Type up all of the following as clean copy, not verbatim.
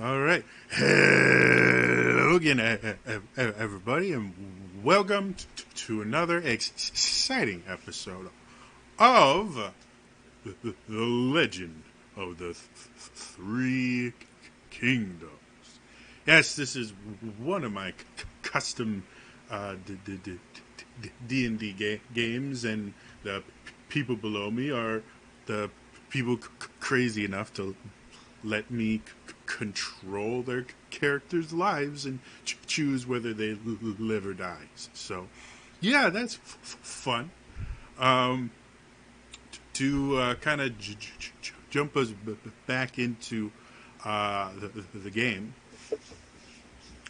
All right. Hello again, everybody, and welcome to another exciting episode of the Legend of the Three Kingdoms. Yes, this is one of my custom D&D games, and the people below me are the people crazy enough to let me control their characters' lives and choose whether they live or die. So, yeah, that's fun. Um, to kind of jump us back into the game,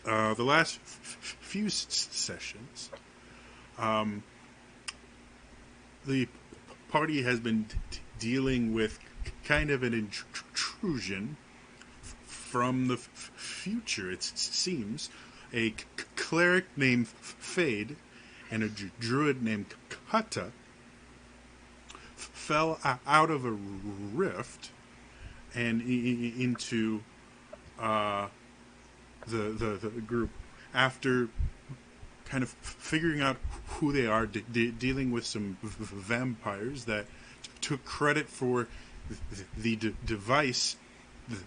the last few sessions, um, the party has been dealing with kind of an intrusion from the future, it seems. A cleric named Fade and a druid named Kata fell out of a rift and into the group after kind of figuring out who they are, dealing with some vampires that took credit for the device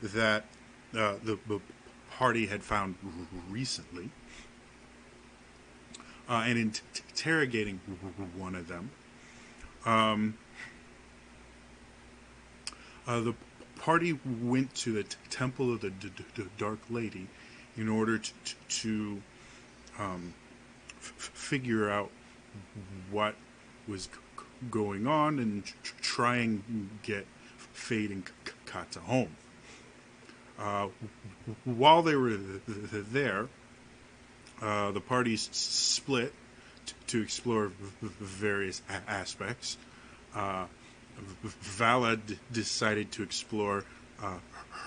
that the party had found recently, and interrogating one of them. The party went to the Temple of the Dark Lady in order to figure out what was going on and try and get Fade and Kata home. While they were there, the parties split to explore various aspects. Vala decided to explore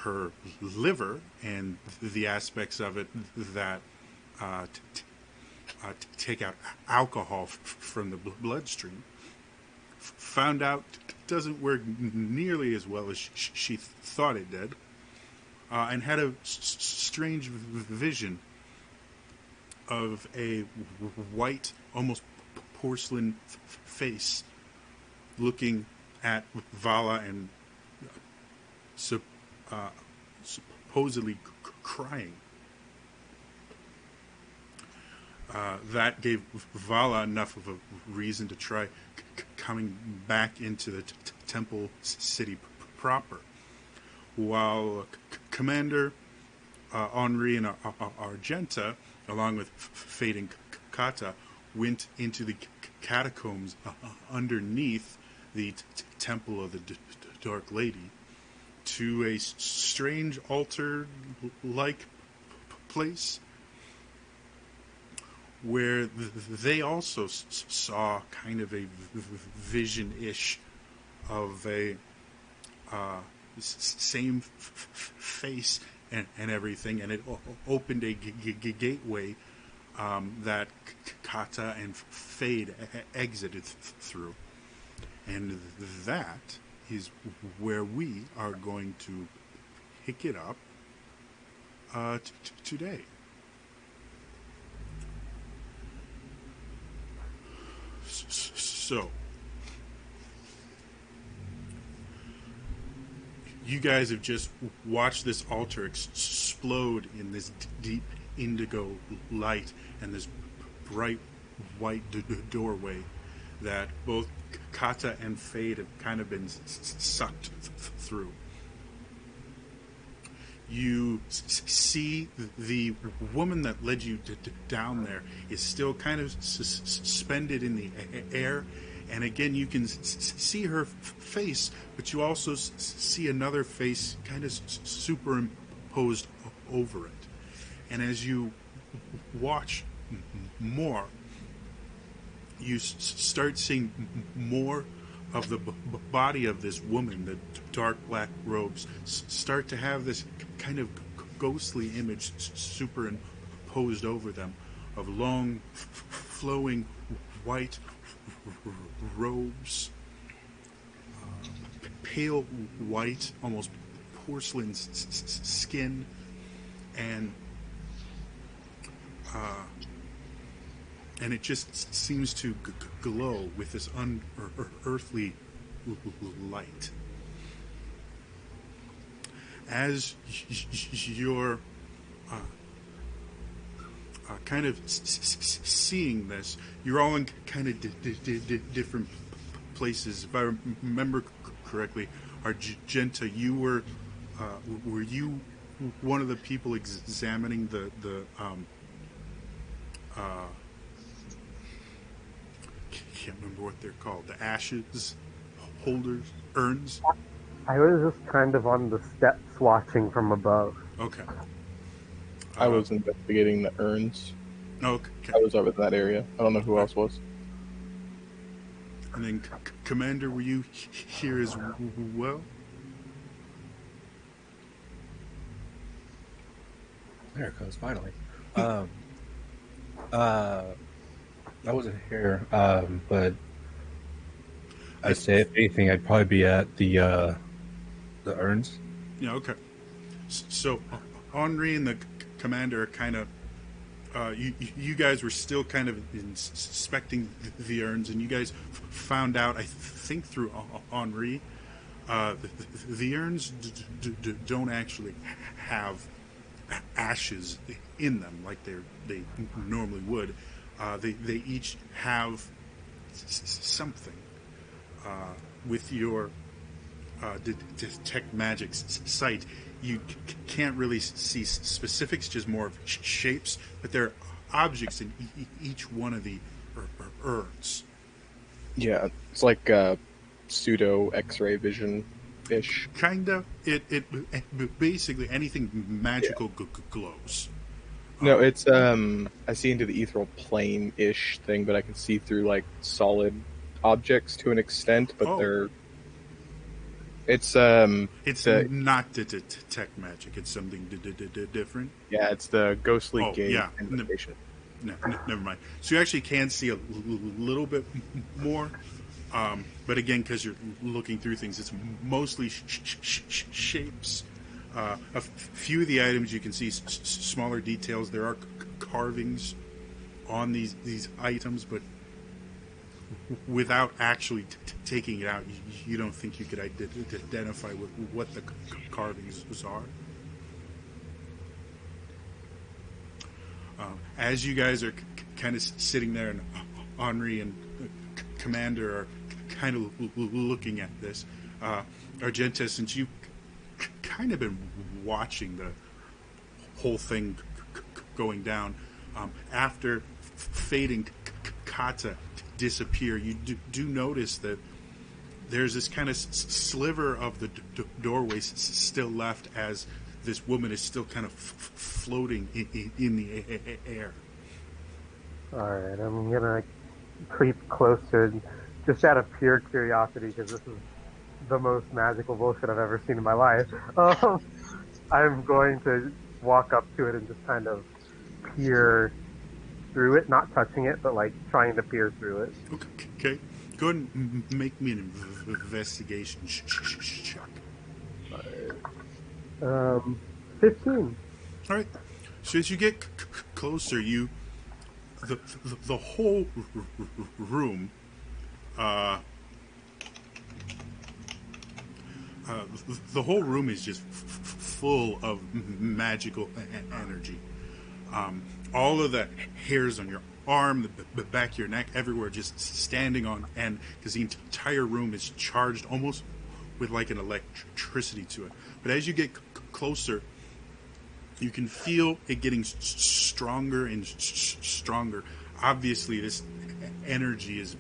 her liver and the aspects of it that take out alcohol from the bloodstream. Found out it doesn't work nearly as well as she thought it did, and had a strange vision of a white, almost porcelain face looking at Vala and supposedly crying. That gave Vala enough of a reason to try coming back into the temple city proper. While Commander Henri and Argenta, along with Fade and Kata, went into the catacombs underneath the Temple of the Dark Lady to a strange altar-like place where they also saw kind of a vision-ish of a same face and everything, and it opened a gateway that Kata and Fade exited through. And that is where we are going to pick it up today. So, you guys have just watched this altar explode in this deep indigo light and this bright white doorway that both Kata and Fade have kind of been sucked through. You see the woman that led you down there is still kind of suspended in the air, and again you can see her face, but you also see another face kind of superimposed over it. And as you watch more, you start seeing more of the body of this woman. The dark black robes start to have this kind of ghostly image superimposed over them of long flowing white robes, pale white, almost porcelain skin, and and it just seems to glow with this unearthly light. As you're kind of seeing this, you're all in kind of different places. If I remember correctly, Argenta, you were you one of the people examining the can't remember what they're called, the ashes holders, urns? I was just kind of on the steps watching from above. Okay. I was investigating the urns. Okay. I was over in that area. I don't know who else was. And then, Commander, were you here as well? There it goes, finally. I wasn't here, but I'd say if anything, I'd probably be at the urns. Yeah, okay. So, Henri and the commander are kind of, you guys were still kind of inspecting the urns, and you guys found out, I think through Henri, the urns don't actually have ashes in them like they normally would. They each have something. With your detect magic sight, you can't really see specifics, just more of shapes, but there are objects in each one of the urns. Yeah, it's like pseudo X-ray vision-ish. Kind of. It basically anything magical glows. No, it's I see into the ethereal plane-ish thing, but I can see through like solid objects to an extent, but they're it's not detect magic. It's something different. Yeah, it's the ghostly gate. Yeah, never mind. So you actually can see a little bit more, but again, because you're looking through things, it's mostly shapes. A few of the items you can see smaller details. There are carvings on these items, but without actually taking it out, you don't think you could identify what the carvings are. As you guys are kind of sitting there, and Henri and Commander are kind of looking at this, Argenta, since you kind of been watching the whole thing going down, after fading Kata disappear, you do notice that there's this kind of sliver of the doorway still left, as this woman is still kind of floating in the air. Alright, I'm gonna creep closer just out of pure curiosity, because this is the most magical bullshit I've ever seen in my life. I'm going to walk up to it and just kind of peer through it, not touching it, but like trying to peer through it. Okay. Go ahead and make me an investigation check. 15. All right. So as you get closer, the whole room, the whole room is just full of magical energy. All of the hairs on your arm, the back of your neck, everywhere, just standing on end, because the entire room is charged almost with like an electricity to it. But as you get closer, you can feel it getting stronger and stronger. Obviously, this energy is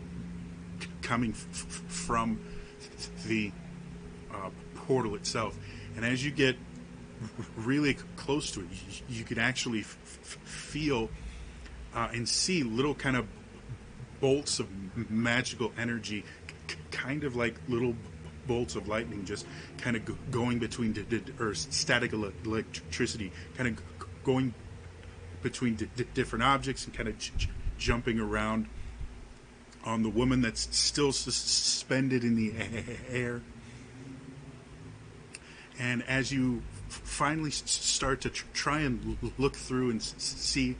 coming from the portal itself. And as you get really close to it, you can actually feel and see little kind of bolts of magical energy, kind of like little bolts of lightning, just kind of going between or static electricity, kind of going between different objects and kind of jumping around on the woman that's still suspended in the air. And as you finally start to try and look through and see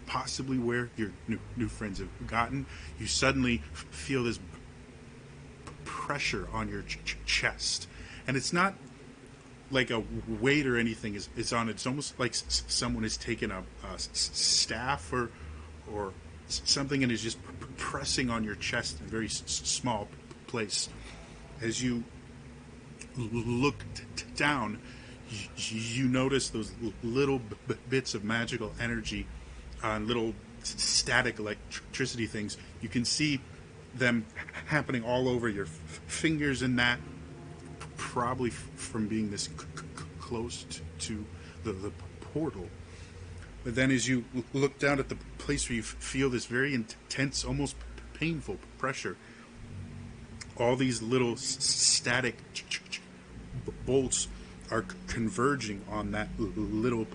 possibly where your new friends have gotten, you suddenly feel this pressure on your chest. And it's not like a weight or anything is on it. It's almost like someone has taken a staff or something and is just pressing on your chest in a very small place. As you look down, you notice those little bits of magical energy, little static electricity things. You can see them happening all over your fingers and that, probably from being this close to the portal. But then as you look down at the place where you feel this very intense, almost painful pressure, all these little static bolts are converging on that little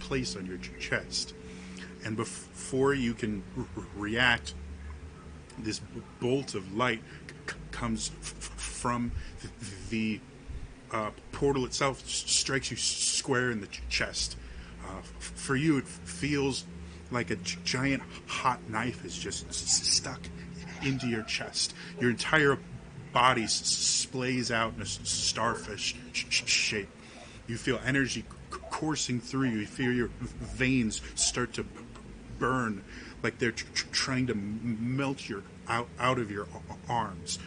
place on your chest. And before you can react, this bolt of light comes from the portal itself, strikes you square in the chest. For you, it feels like a giant hot knife is just stuck into your chest. Your entire body splays out in a starfish shape. You feel energy coursing through you. You feel your veins start to burn, like they're trying to melt your out of your arms.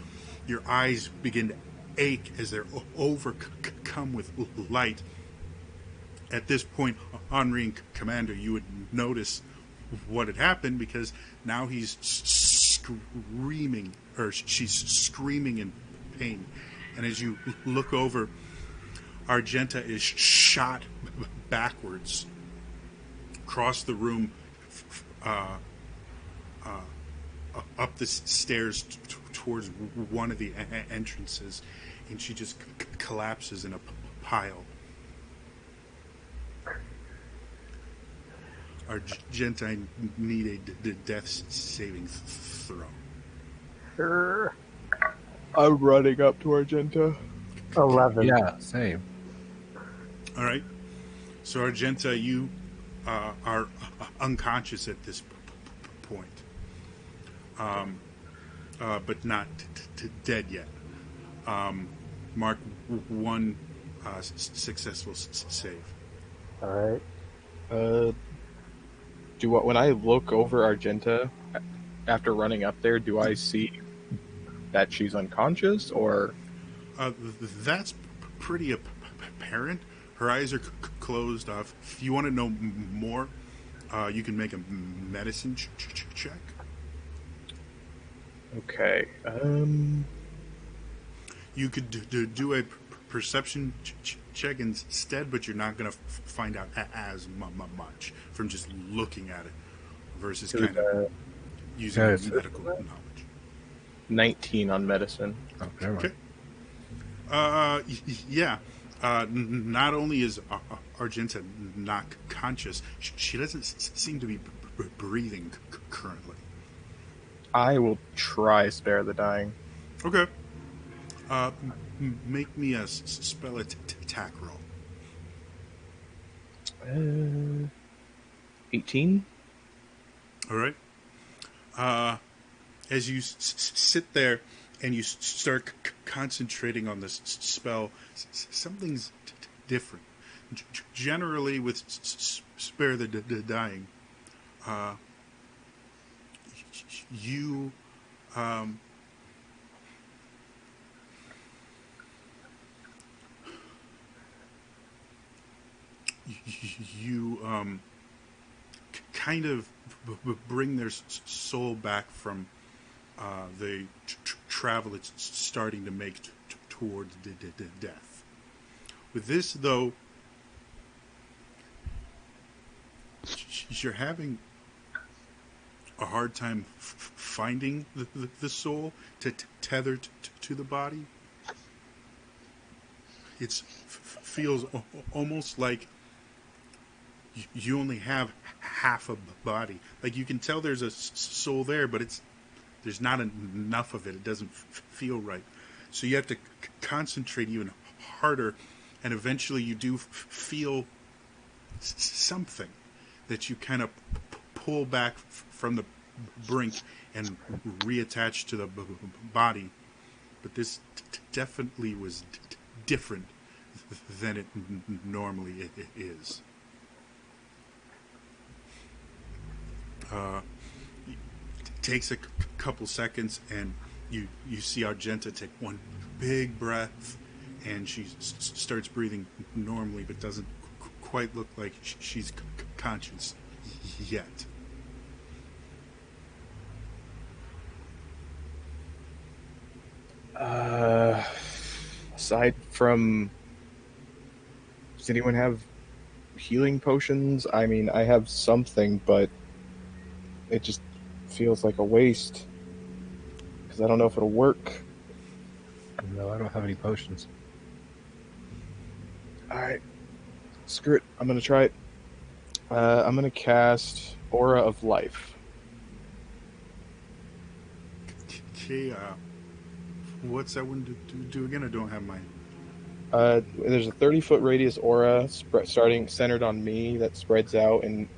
Your eyes begin to ache as they're overcome with light. At this point, Henri and Commander, you would notice what had happened, because now he's screaming, or she's screaming in pain. And as you look over, Argenta is shot backwards across the room, up the stairs towards one of the entrances, and she just collapses in a pile. Argenta, I need a death saving throw. Sure. I'm running up to Argenta. 11. Yeah, same. All right. So Argenta, you are unconscious at this point, but not dead yet. Mark one successful save. All right. When I look over Argenta after running up there, do I see that she's unconscious, or? That's pretty apparent. Her eyes are closed off. If you want to know more, you can make a medicine check. Okay. You could do a perception check instead, but you're not going to find out as much from just looking at it versus kind of using medical knowledge. 19 on medicine. Oh, never mind. Okay. Yeah. Not only is Argenta not conscious, she doesn't seem to be breathing currently. I will try spare the dying. Okay. Make me a spell attack roll. 18? All right. As you sit there and you start concentrating on this spell, something's different. Generally, with spare the dying, you kind of bring their soul back from the travel it's starting to make towards death. With this, though, you're having a hard time finding the soul to tether to the body. It feels almost like you only have half a body. Like, you can tell there's a soul there, but there's not enough of it. It doesn't feel right. So you have to concentrate even harder and eventually you do feel something that you kind of pull back from the brink and reattach to the body. But this definitely was different than it normally is. It takes a couple seconds, and you see Argenta take one big breath, and she starts breathing normally, but doesn't quite look like she's conscious yet. Aside from, does anyone have healing potions? I mean, I have something, but it just feels like a waste because I don't know if it'll work. No, I don't have any potions. All right, screw it. I'm gonna try it. I'm gonna cast Aura of Life. Okay, what's that one do again? I don't have mine. There's a 30-foot radius aura starting centered on me that spreads out, and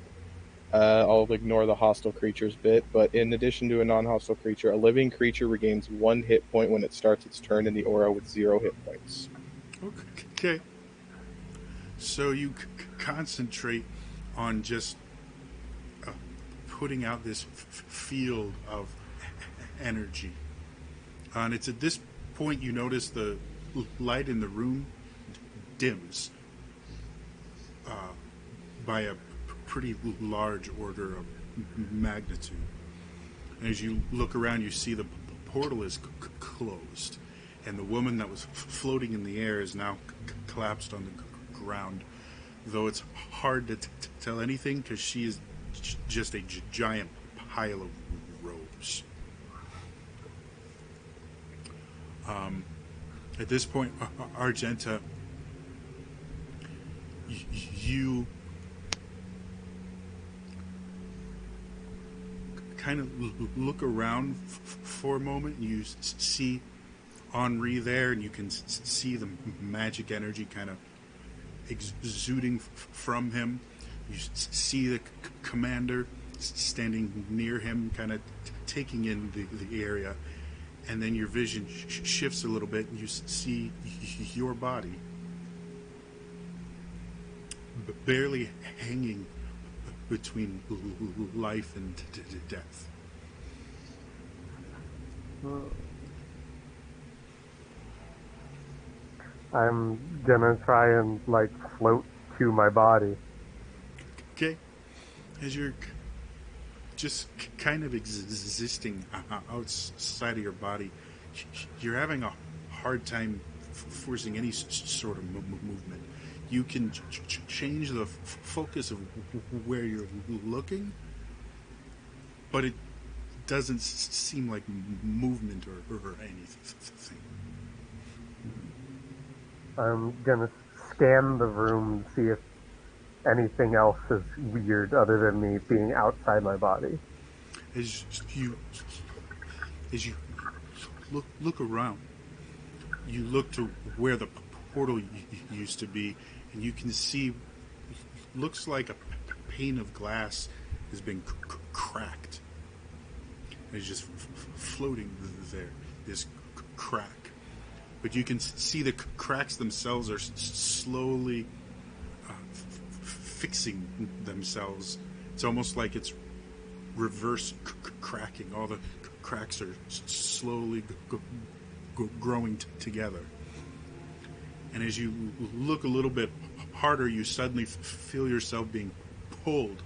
I'll ignore the hostile creatures bit. But in addition to a non-hostile creature, a living creature regains 1 hit point when it starts its turn in the aura with 0 hit points. Okay. So you concentrate on just putting out this field of energy. And it's at this point you notice the light in the room dims by a pretty large order of magnitude. And as you look around, you see the portal is closed, and the woman that was floating in the air is now collapsed on the ground, though it's hard to tell anything because she is just a giant pile of robes. At this point, Argenta, you kind of look around for a moment. You see Henri there, and you can see the magic energy kind of exuding from him. You see the commander standing near him, kind of taking in the area. And then your vision shifts a little bit, and you see your body barely hanging between life and death. I'm gonna try and float to my body. Okay, as you're just kind of existing outside of your body, you're having a hard time forcing any sort of movement. You can change the focus of where you're looking, but it doesn't seem like movement or anything. I'm gonna scan the room and see if anything else is weird other than me being outside my body. As you look around, you look to where the portal used to be, and you can see looks like a pane of glass has been cracked. It's just floating there, this crack. But you can see the cracks themselves are slowly fixing themselves. It's almost like it's reverse cracking. All the cracks are slowly growing together. And as you look a little bit harder, you suddenly feel yourself being pulled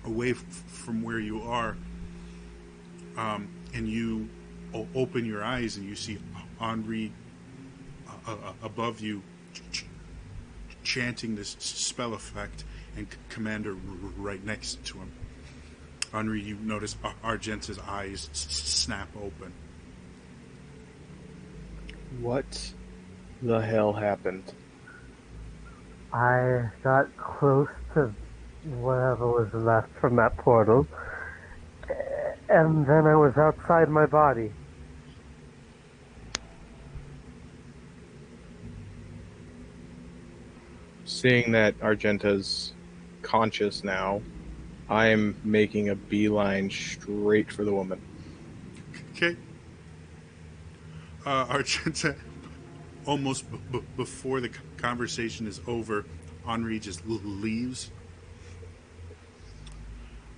away from where you are. And you open your eyes and you see Henri above you chanting this spell effect, and Commander right next to him. Henri, you notice Argenta's eyes snap open. What the hell happened? I got close to whatever was left from that portal, and then I was outside my body. Seeing that Argenta's conscious now, I'm making a beeline straight for the woman. Okay. Argenta, almost before the conversation is over, Henri just leaves.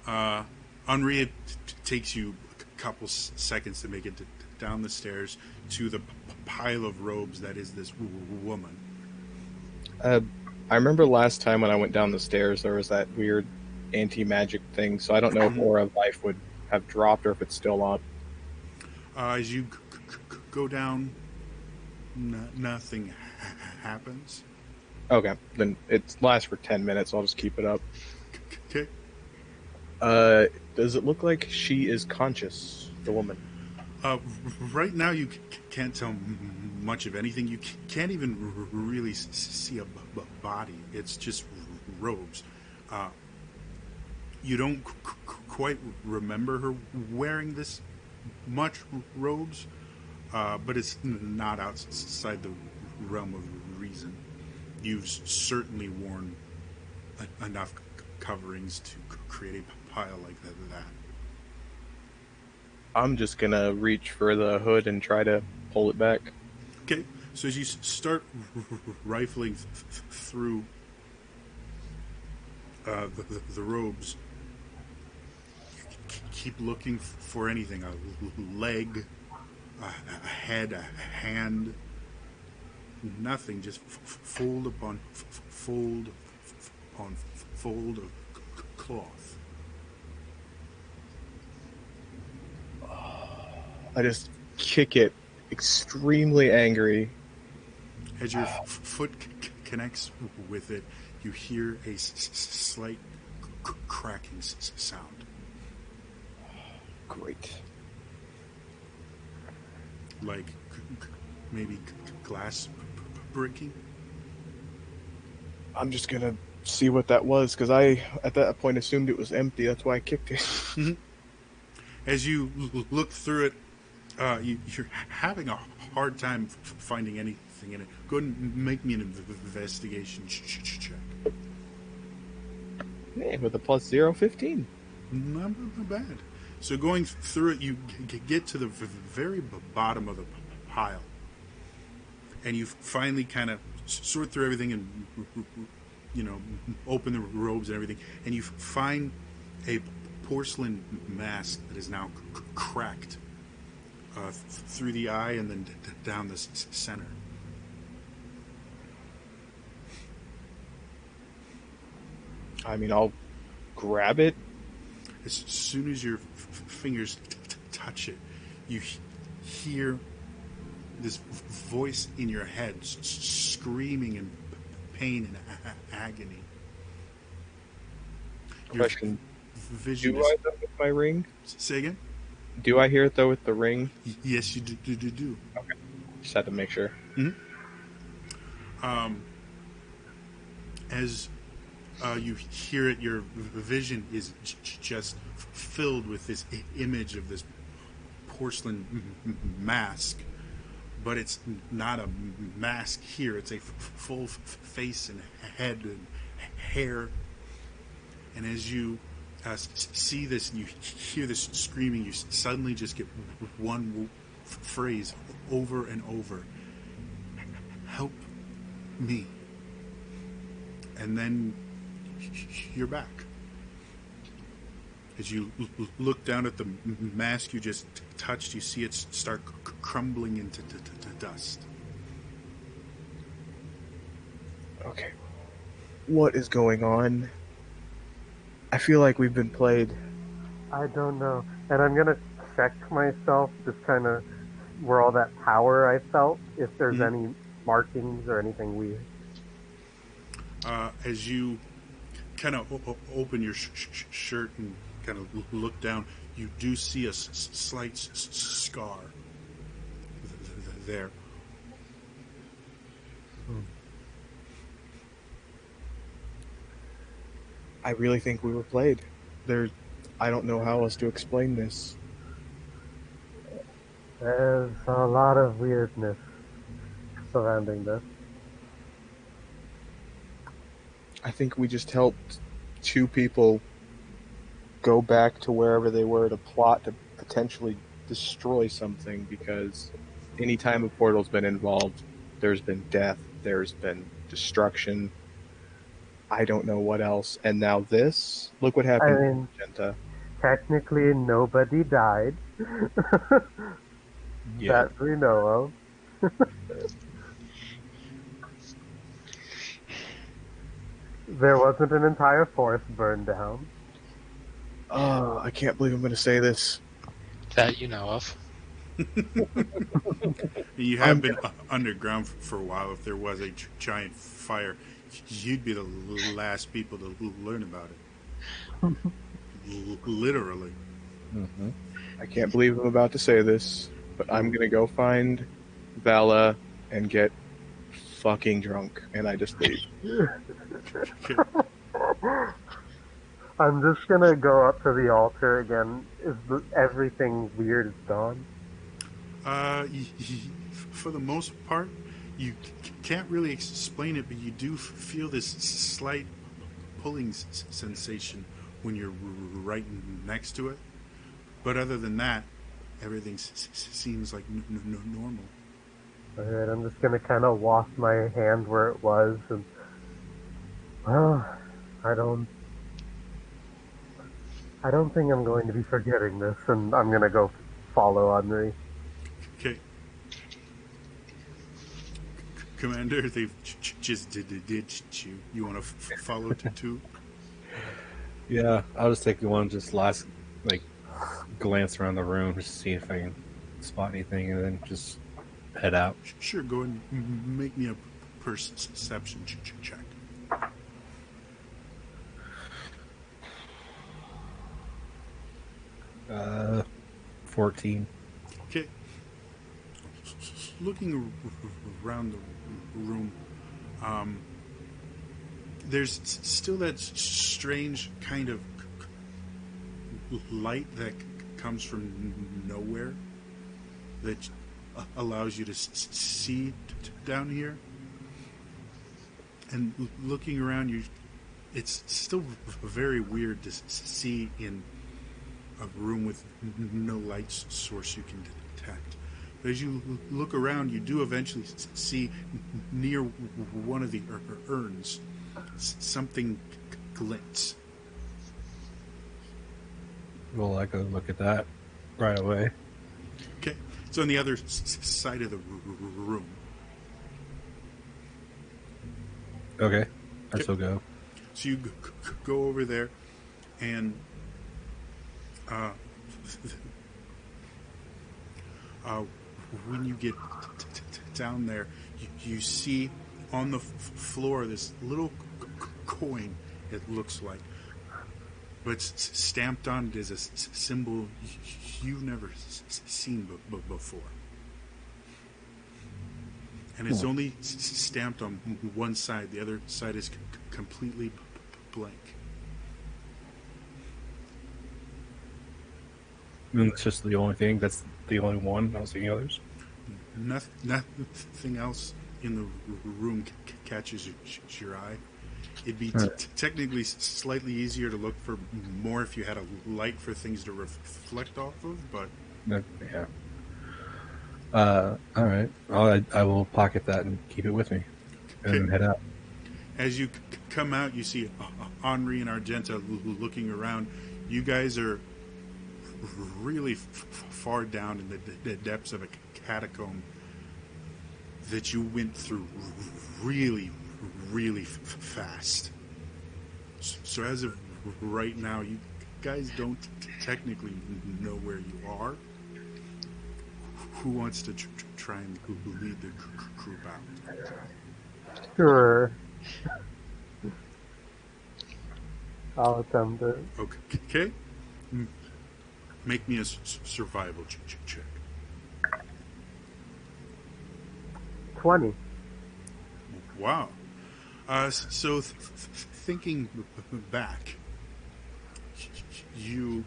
Henri, it takes you a couple seconds to make it down the stairs to the pile of robes that is this woman. I remember last time when I went down the stairs, there was that weird anti-magic thing, so I don't know if Aura of Life would have dropped or if it's still on. As you go down, nothing happens. Okay, then it lasts for 10 minutes, so I'll just keep it up. Okay. Does it look like she is conscious, the woman? Right now, you can't tell much of anything. You can't even really see a body. It's just robes. You don't quite remember her wearing this much robes, but it's not outside the realm of reason. You've certainly worn enough coverings to create a pile like that. I'm just gonna reach for the hood and try to pull it back. Okay, so as you start rifling through the robes, keep looking for anything, a leg, a head, a hand, nothing, just fold upon fold upon fold of cloth. I just kick it, extremely angry. As your foot connects with it, you hear a slight cracking sound. Great. Like maybe glass breaking. I'm just gonna see what that was, because I, at that point, assumed it was empty. That's why I kicked it. As you look through it, you're having a hard time finding anything in it. Go ahead and make me an investigation check. Hey, with a plus 0, 15. Not bad. So going through it, you get to the very bottom of the pile, and you finally kind of sort through everything and, open the robes and everything, and you find a porcelain mask that is now cracked through the eye and then down the center. I mean, I'll grab it. As soon as your fingers touch it, you hear this voice in your head screaming in pain and agony. Question. Vision Do is... I, though, with my ring? Say again? Do I hear it, though, with the ring? Yes, you do. Okay. Just had to make sure. As you hear it, your vision is just filled with this image of this porcelain mask, but it's not a mask here. It's a full face and head and hair. And as you see this and you hear this screaming, you suddenly just get one phrase over and over: help me. And then you're back. As you look down at the mask you just touched, you see it start crumbling into dust. Okay. What is going on? I feel like we've been played. I don't know. And I'm gonna check myself, just kind of where all that power I felt, if there's any markings or anything weird. As you kind of open your shirt and kind of look down, you do see a slight scar there. I really think we were played. I don't know how else to explain this. There's a lot of weirdness surrounding this. I think we just helped two people go back to wherever they were to plot to potentially destroy something, because anytime a portal's been involved, there's been death, there's been destruction. I don't know what else. And now this? Look what I happened to mean, Magenta. technically nobody died Yeah. that we know of. There wasn't an entire forest burned down. Oh, I can't believe I'm going to say this. That you know of. You I'm have been underground for a while. If there was a giant fire, you'd be the last people to learn about it. Literally. Mm-hmm. I can't believe I'm about to say this, but I'm going to go find Vala and get fucking drunk, and I just leave. Okay. I'm just gonna go up to the altar again. Everything weird is gone? For the most part, you can't really explain it, but you do feel this slight pulling sensation when you're right next to it. But other than that, everything seems like normal. Alright, I'm just gonna kind of wash my hand where it was, and well, I don't think I'm going to be forgetting this, and I'm gonna go follow Henri. Okay. Commander, they've just ditched you. You want to follow too? Yeah, I was taking one just last, like, glance around the room just to see if I can spot anything, and then just head out. Sure, go and make me a perception check. 14. Okay. Looking around the room, there's still that strange kind of light that comes from nowhere that allows you to see down here. And looking around you, it's still very weird to see in a room with no light source you can detect. But as you look around, you do eventually see near one of the urns something glints. Well, I go look at that right away. Okay, it's on the other side of the room. Okay, I still go. So you go over there, and when you get down there, you see on the floor this little coin, it looks like. But stamped on it is a symbol you've never seen before. And it's only stamped on one side. The other side is completely blank. And it's just the only thing. That's the only one. I don't see any others. Nothing else in the room catches your eye. It'd be technically slightly easier to look for more if you had a light for things to reflect off of, but... Yeah. All right. I will pocket that and keep it with me, and then head out. As you come out, you see Henri and Argenta looking around. You guys are really far down in the depths of a catacomb that you went through really, really fast. So as of right now, you guys don't technically know where you are. Who wants to try and lead the group out? Sure. I'll attempt it. Okay. Make me a survival check. 20. Wow. So thinking back, you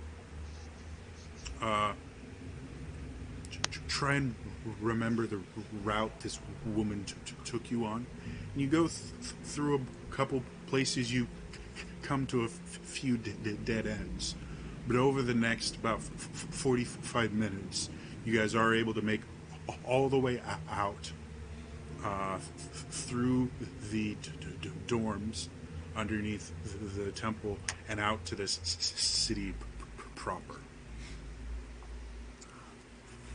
try and remember the route this woman took you on. And you go through a couple places you come to a few dead ends. But over the next about 45 minutes, you guys are able to make all the way out through the dorms underneath the temple and out to this city proper.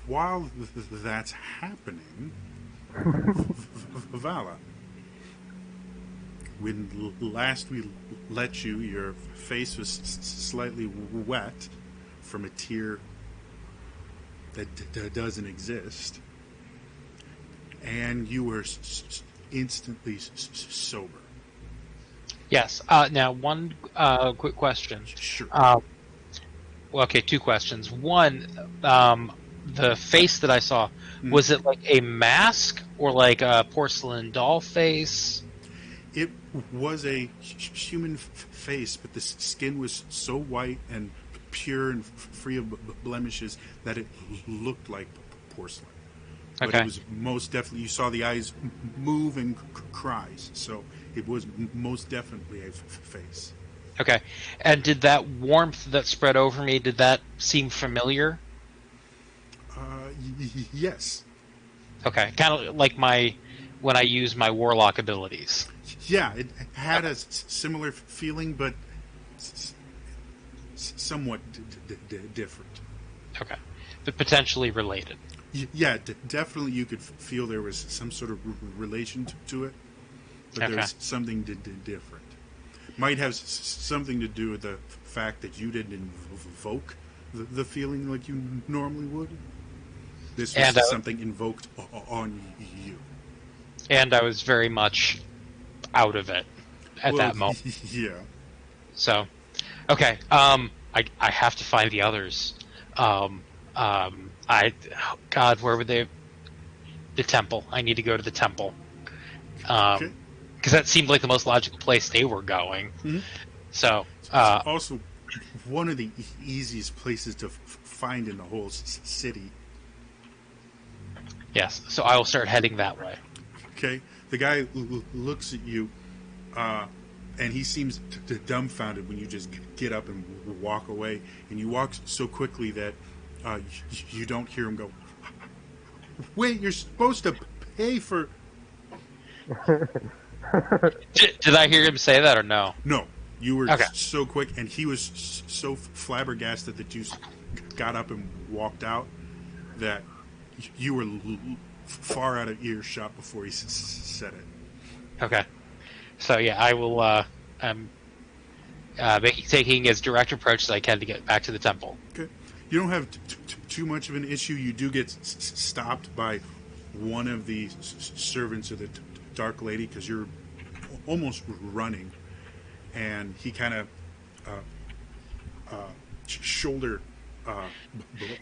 While that's happening, Vala, when last we let you, your face was slightly wet from a tear that doesn't exist, and you were instantly sober. Yes. Now, one quick question. Sure. Well, okay, two questions. One, the face that I saw, was it like a mask or like a porcelain doll face? It was a human face, but the skin was so white and pure and free of blemishes that it looked like porcelain. But Okay. it was most definitely, you saw the eyes move and cries, so it was most definitely a face. Okay. And did that warmth that spread over me, did that seem familiar? Yes. Okay. Kind of like when I use my warlock abilities. Yeah, it had a similar feeling, but somewhat different. Okay. But potentially related. Yeah, definitely you could feel there was some sort of relation to it, but Okay. there's something different. Might have something to do with the fact that you didn't invoke the feeling like you normally would. This was And, something invoked on you. And I was very much out of it at that moment. Yeah. So, okay. I have to find the others. Oh God, where were they? The temple. I need to go to the temple. Okay. Because that seemed like the most logical place they were going. Mhm. So, Also, one of the easiest places to find in the whole city. yes. So I will start heading that way. Okay, the guy looks at you, and he seems dumbfounded when you just get up and walk away. And you walk so quickly that you don't hear him go, "Wait, you're supposed to pay for..." Did I hear him say that or no? No, you were Okay. so quick, and he was so flabbergasted that you got up and walked out that you were far out of earshot before he said it. Okay. So yeah, I will. I'm taking as direct approach as I can to get back to the temple. Okay, you don't have too much of an issue. You do get stopped by one of the servants of the Dark Lady because you're almost running, and he kind of shoulder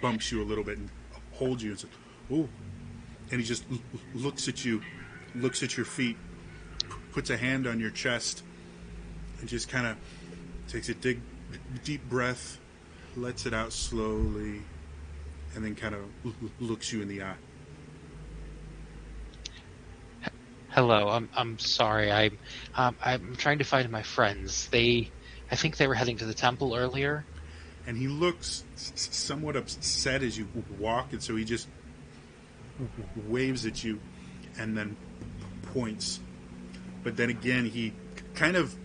bumps you a little bit and holds you and says, "Oh," and he just looks at you, looks at your feet, puts a hand on your chest, and just kind of takes a deep breath, lets it out slowly, and then kind of looks you in the eye. Hello, I'm sorry. I'm trying to find my friends. I think they were heading to the temple earlier. And he looks somewhat upset as you walk, and so he just waves at you and then points. But then again, he kind of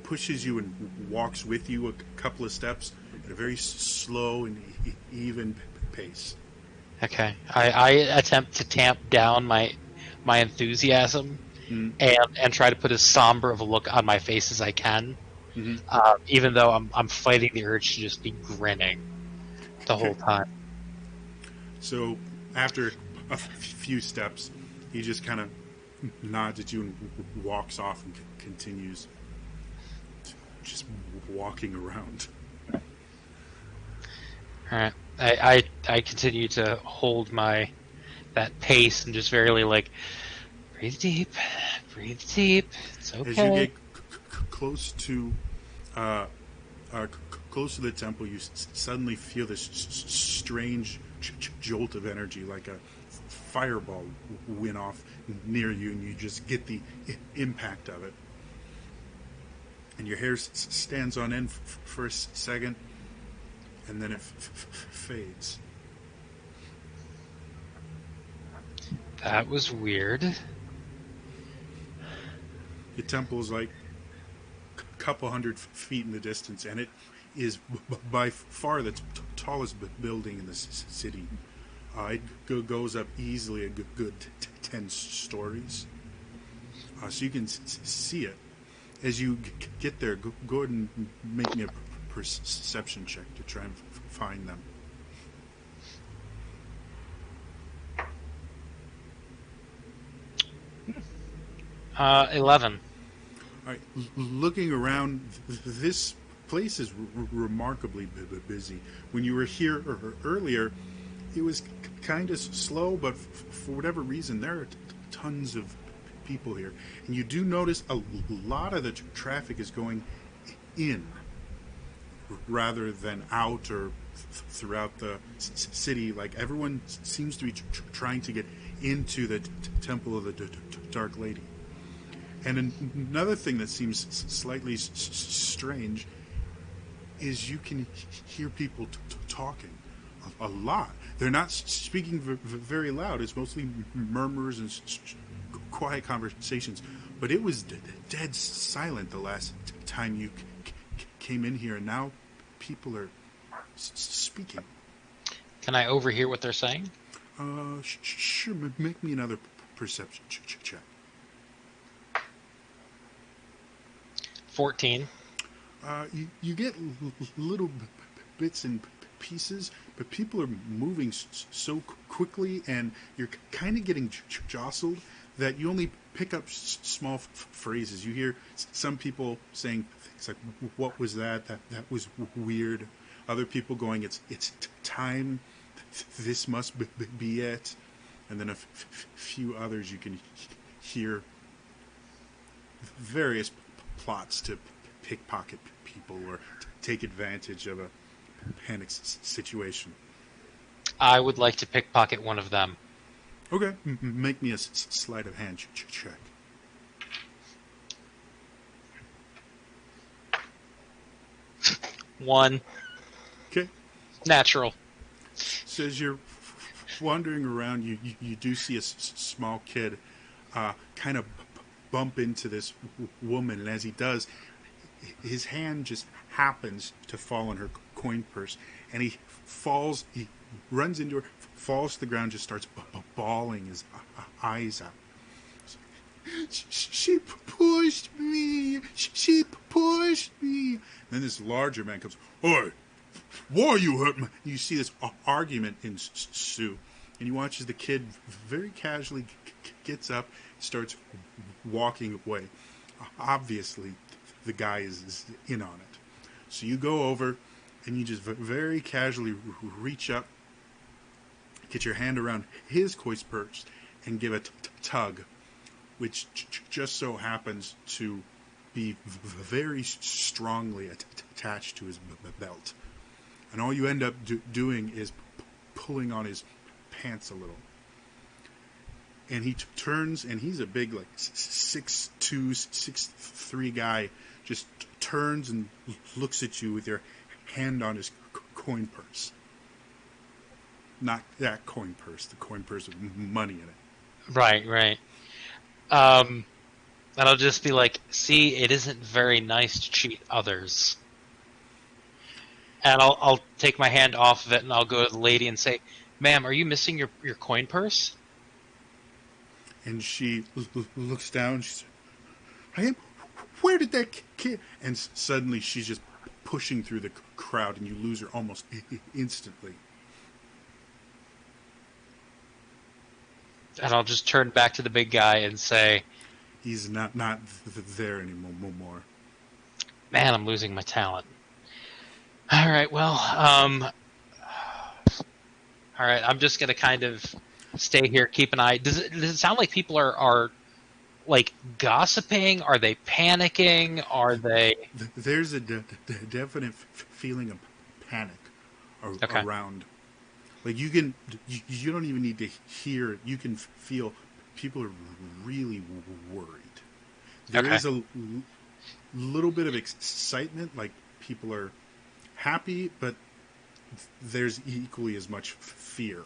pushes you and walks with you a couple of steps at a very slow and even pace. Okay, I attempt to tamp down my enthusiasm and try to put as somber of a look on my face as I can, even though I'm fighting the urge to just be grinning the whole time. So after a few steps, he just kind of nods at you and walks off and continues just walking around. All right, I continue to hold that pace and just very like breathe deep. It's okay. As you get close to close to the temple, you suddenly feel this strange jolt of energy, like a fireball went off near you, and you just get the impact of it. and your hair stands on end for a second, and then it fades. That was weird. Your temple is like a couple hundred feet in the distance, and it is by far the tallest building in the city. It goes up easily a good 10 stories. So you can see it. As you get there, go ahead and make me a perception check to try and find them. Uh, 11. All right, looking around, this place is remarkably busy. When you were here earlier, it was kind of slow, but for whatever reason, there are tons of people here. And you do notice a lot of the traffic is going in rather than out or throughout the city. Like, everyone seems to be trying to get into the Temple of the Dark Lady. And another thing that seems slightly strange is you can hear people talking a lot. They're not speaking very loud. It's mostly murmurs and quiet conversations. But it was dead silent the last time you came in here, and now people are speaking. Can I overhear what they're saying? Sure. Make me another perception check. 14. You get little bits and pieces, but people are moving so quickly, and you're kind of getting jostled that you only pick up small phrases. You hear some people saying things like, "What was that? That was weird." Other people going, "It's time. This must be it." And then a few others you can hear various plots to pickpocket people or take advantage of a panic situation. I would like to pickpocket one of them. Okay, make me a sleight of hand check. One. Okay. Natural. So as you're wandering around, you do see a small kid kind of bump into this woman, and as he does, his hand just happens to fall on her coin purse, and he runs into her, falls to the ground, just starts bawling his eyes out. She pushed me. She pushed me. And then this larger man comes. Oi, why are you hurting me? You see this argument ensue, and you watch as the kid very casually gets up, starts walking away. Obviously, the guy is in on it. So you go over, and you just very casually reach up, get your hand around his coin purse, and give a tug, which just so happens to be very strongly attached to his belt. And all you end up doing is pulling on his pants a little. And he turns, and he's a big, like, 6'2", 6'3" guy, just turns and looks at you with your hand on his coin purse. Not that coin purse, the coin purse with money in it. Right. And I'll just be like, see, it isn't very nice to cheat others. And I'll take my hand off of it, and I'll go to the lady and say, "Ma'am, are you missing your coin purse?" And she looks down. She says, "I am. Where did that kid?" And suddenly she's just pushing through the crowd, and you lose her almost instantly. And I'll just turn back to the big guy and say, "He's not there anymore." "Man, I'm losing my talent." All right, well, all right, I'm just gonna kind of stay here, keep an eye. Does it sound like people are like gossiping? Are they panicking? Are they? There's a definite feeling of panic around. Like you don't even need to hear it. You can feel people are really worried. There is little bit of excitement, like people are happy, but there's equally as much fear.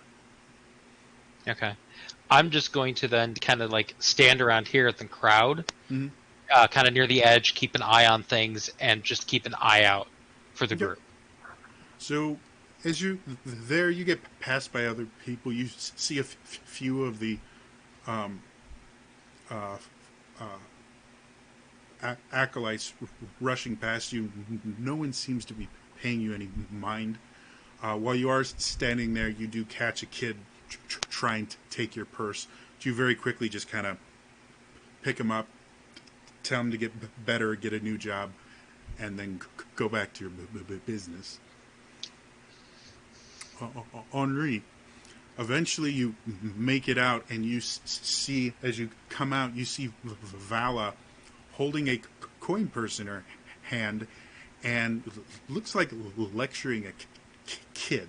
Okay. I'm just going to then kind of like stand around here at the crowd, Mm-hmm. kind of near the edge, keep an eye on things, and just keep an eye out for the Yep. group. So as you there, you get passed by other people. You see a few of the um, uh, acolytes rushing past you. No one seems to be paying you any mind. While you are standing there, you do catch a kid trying to take your purse. You very quickly just kind of pick him up, tell him to get better, get a new job, and then go back to your business. Henri, eventually you make it out, and you see, as you come out, you see Vala holding a coin purse in her hand and looks like lecturing a kid.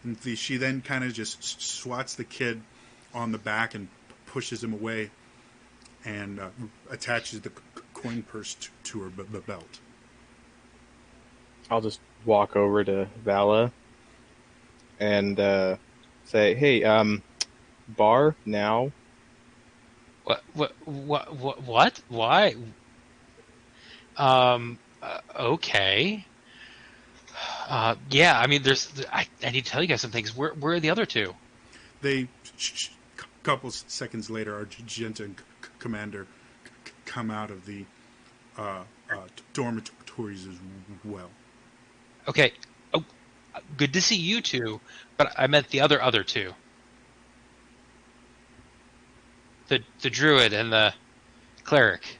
And she then kind of just swats the kid on the back and pushes him away and attaches the coin purse to her belt. I'll just walk over to Vala and say, "Hey, bar now." What? Why? Okay. Yeah, I mean, I need to tell you guys some things. Where are the other two? They, couple seconds later, our Argenta and commander come out of the dormitories as well. Okay. Oh, good to see you two, but I meant the other two. The druid and the cleric.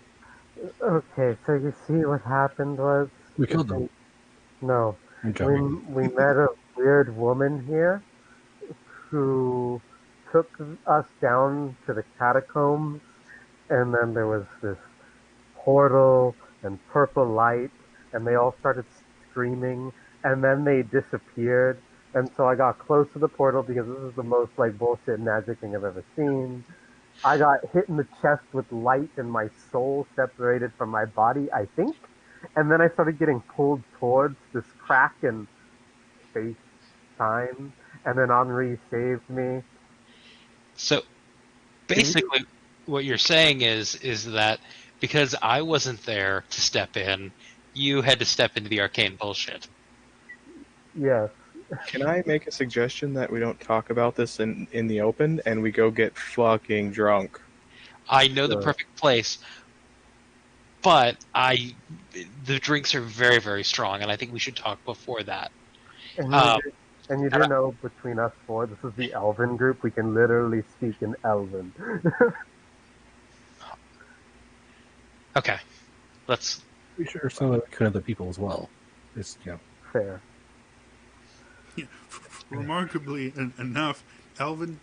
Okay, so you see what happened was We killed them. no, I'm we joking. we met a weird woman here who took us down to the catacombs, and then there was this portal and purple light, and they all started screaming, and then they disappeared. And so I got close to the portal because this is the most like bullshit magic thing I've ever seen. I got hit in the chest with light, and my soul separated from my body, I think. And then I started getting pulled towards this crack in space time, and then Henri saved me. So basically, what you're saying is that because I wasn't there to step in, you had to step into the arcane bullshit. Yes. Can I make a suggestion that we don't talk about this in the open and we go get fucking drunk? I know the perfect place, but the drinks are very, very strong, and I think we should talk before that. And you do know, between us four, this is the Elven group. We can literally speak in Elven. Okay, let's. We sure some of could other people as well. It's Fair. Yeah. Remarkably enough, Elven,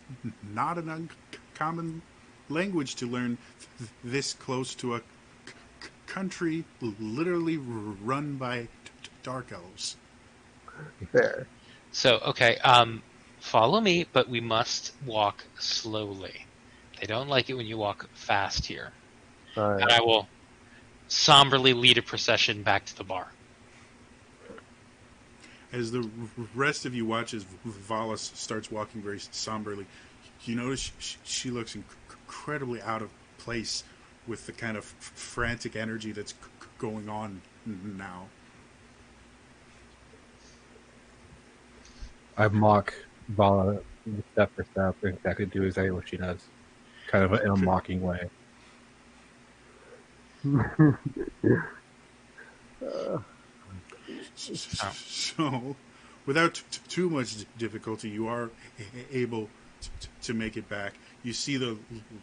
not an uncommon language to learn this close to a country literally run by dark elves. Fair. So okay, follow me, but we must walk slowly. They don't like it when you walk fast here. Right. And I will somberly lead a procession back to the bar. As the rest of you watch as Vala starts walking very somberly, you notice she looks incredibly out of place with the kind of frantic energy that's going on now. I mock Vala step for step and exactly do exactly what she does, kind of in a mocking way. So, without too much difficulty, you are able to make it back. You see the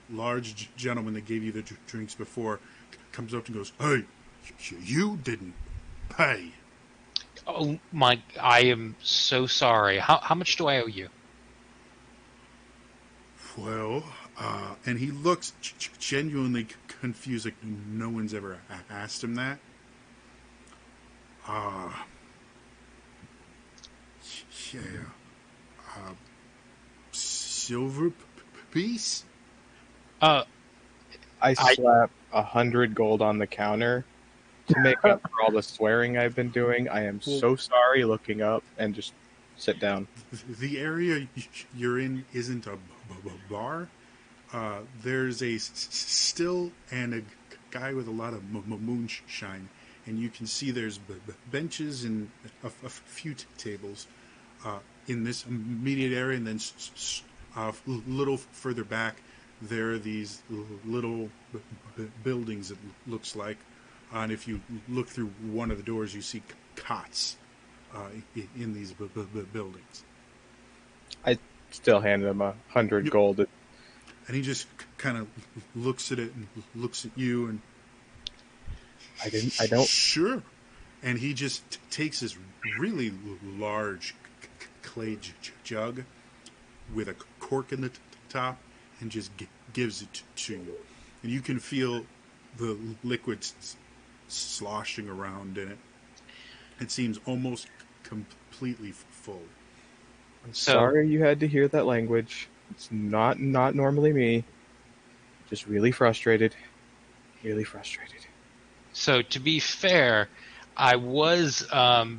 large gentleman that gave you the drinks before comes up and goes, "Hey, you didn't pay." Oh my! I am so sorry. How much do I owe you? Well, and he looks genuinely confused, like no one's ever asked him that. Yeah. Silver piece? I slap 100 gold on the counter To make up for all the swearing I've been doing, I am so sorry. Looking up and just sit down. The area you're in isn't a bar. There's a still and a guy with a lot of moonshine, and you can see there's benches and a few tables in this immediate area, and then a little further back, there are these little buildings. It looks like, and if you look through one of the doors, you see cots in these buildings. I still hand him 100 gold. And he just kind of looks at it and looks at you and I don't. Sure. And he just takes this really large clay jug with a cork in the top and just gives it to you. And you can feel the liquid sloshing around in it. It seems almost completely full. I'm sorry you had to hear that language. It's not normally me. Just really frustrated. Really frustrated. So to be fair, I was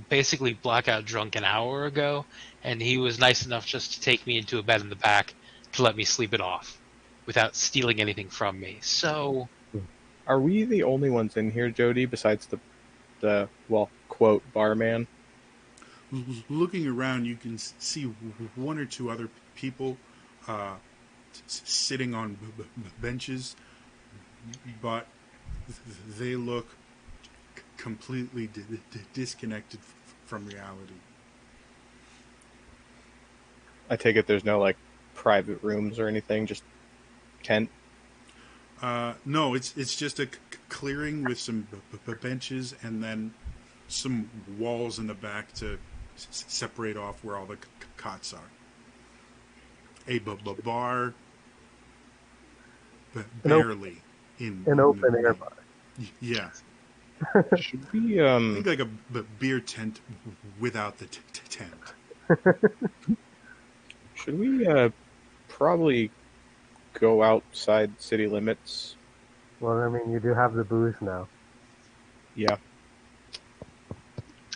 basically blackout drunk an hour ago, and he was nice enough just to take me into a bed in the back to let me sleep it off without stealing anything from me. So, are we the only ones in here, Jody, besides the well, quote, barman? Looking around, you can see one or two other people sitting on benches, but they look completely disconnected from reality. I take it there's no like private rooms or anything, just tent. No, it's just a clearing with some benches and then some walls in the back to separate off where all the cots are. A bar, barely an open air bar. Yeah. Should we I think like a beer tent without the tent. Should we probably go outside city limits? Well, I mean, you do have the booze now. Yeah.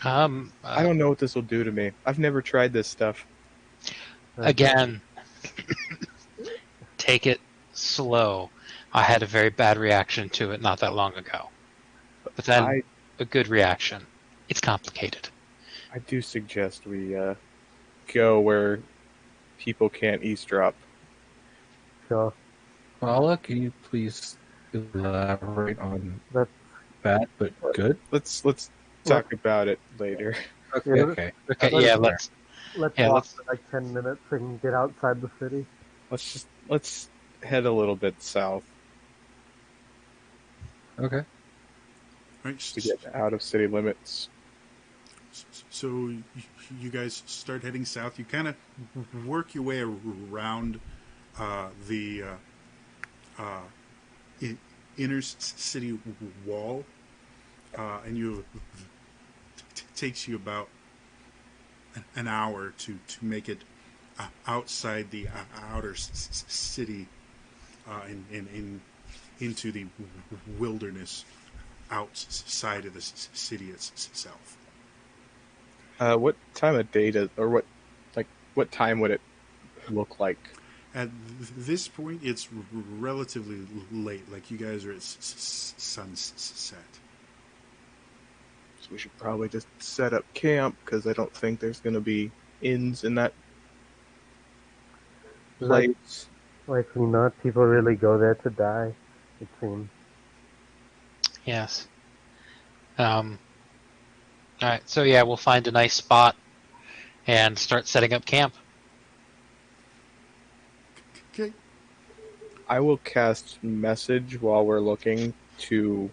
I don't know what this will do to me. I've never tried this stuff. Again, take it slow. I had a very bad reaction to it not that long ago. But then a good reaction. It's complicated. I do suggest we go where people can't eavesdrop. Sure. Paula, can you please elaborate on That's bad but good? Let's talk about it later. Okay. Okay, yeah, let's walk for like 10 minutes and get outside the city. Let's head a little bit south. Okay. Right. To get out of city limits. So you guys start heading south. You kind of work your way around the inner city wall, and takes you about an hour to make it outside the outer city into the wilderness outside of the city itself. What time of day what time would it look like? At this point, it's relatively late. Like you guys are at sunset. So we should probably just set up camp because I don't think there's going to be inns in that place. Likely not. People really go there to die, it seems. Yes. Alright, so yeah, we'll find a nice spot and start setting up camp. Okay. I will cast message while we're looking to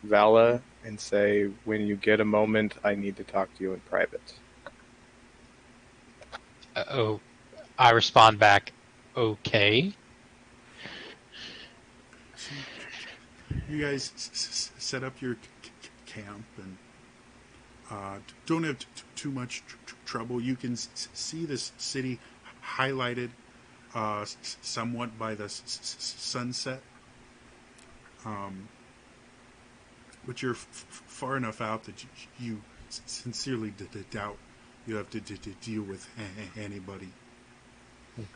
Vala and say, when you get a moment, I need to talk to you in private. I respond back, okay. So you guys set up your camp and don't have too much trouble. You can see this city highlighted somewhat by the sunset. but you're far enough out that you sincerely doubt you have to deal with anybody.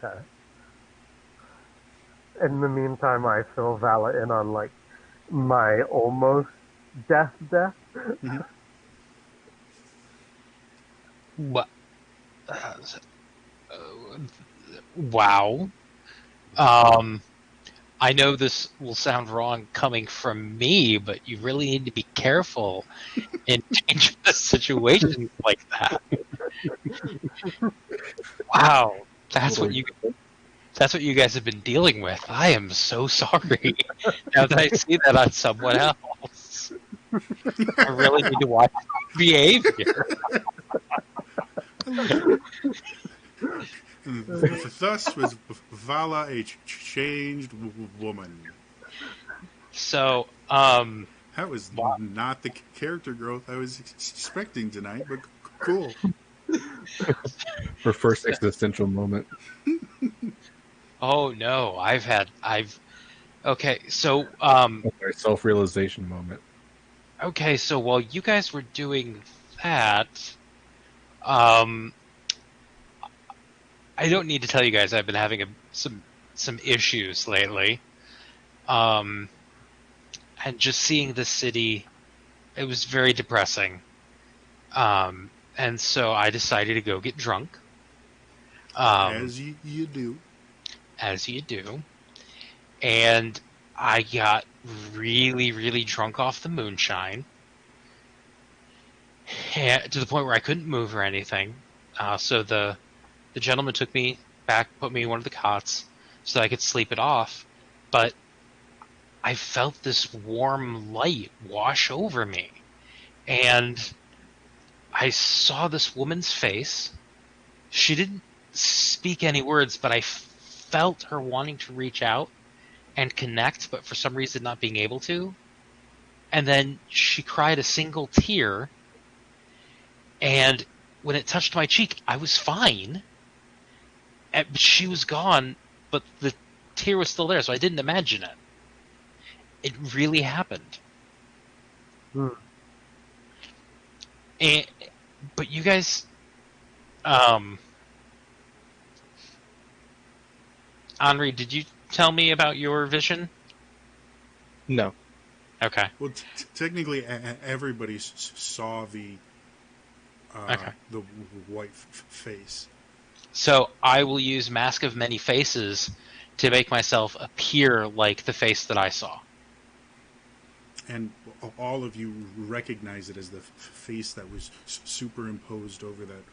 Okay. In the meantime, I fill Vala in on like my almost death. Mm-hmm. What? Wow. Um, I know this will sound wrong coming from me, but you really need to be careful in dangerous situations like that. Wow, that's what you guys have been dealing with. I am so sorry. Now that I see that on someone else, I really need to watch my behavior. Thus was Vala a changed woman. So, That was wow. not the character growth I was expecting tonight, but cool. Her first existential moment. Oh no, okay, so Her self-realization moment. okay, so while you guys were doing that, um I don't need to tell you guys I've been having some issues lately. Um and just seeing the city, it was very depressing. And so I decided to go get drunk. Um As you do. as you do. And I got really, really drunk off the moonshine. To the point where I couldn't move or anything. So the gentleman took me back, put me in one of the cots so that I could sleep it off. But I felt this warm light wash over me. And I saw this woman's face. She didn't speak any words, but I felt her wanting to reach out and connect, but for some reason not being able to. And then she cried a single tear. And when it touched my cheek, I was fine. And she was gone, but the tear was still there, so I didn't imagine it. It really happened. Hmm. And, but you guys, Henri, did you tell me about your vision? No. Okay. Well, technically, everybody saw Okay. the white face. So I will use Mask of Many Faces to make myself appear like the face that I saw. And all of you recognize it as the face that was superimposed over that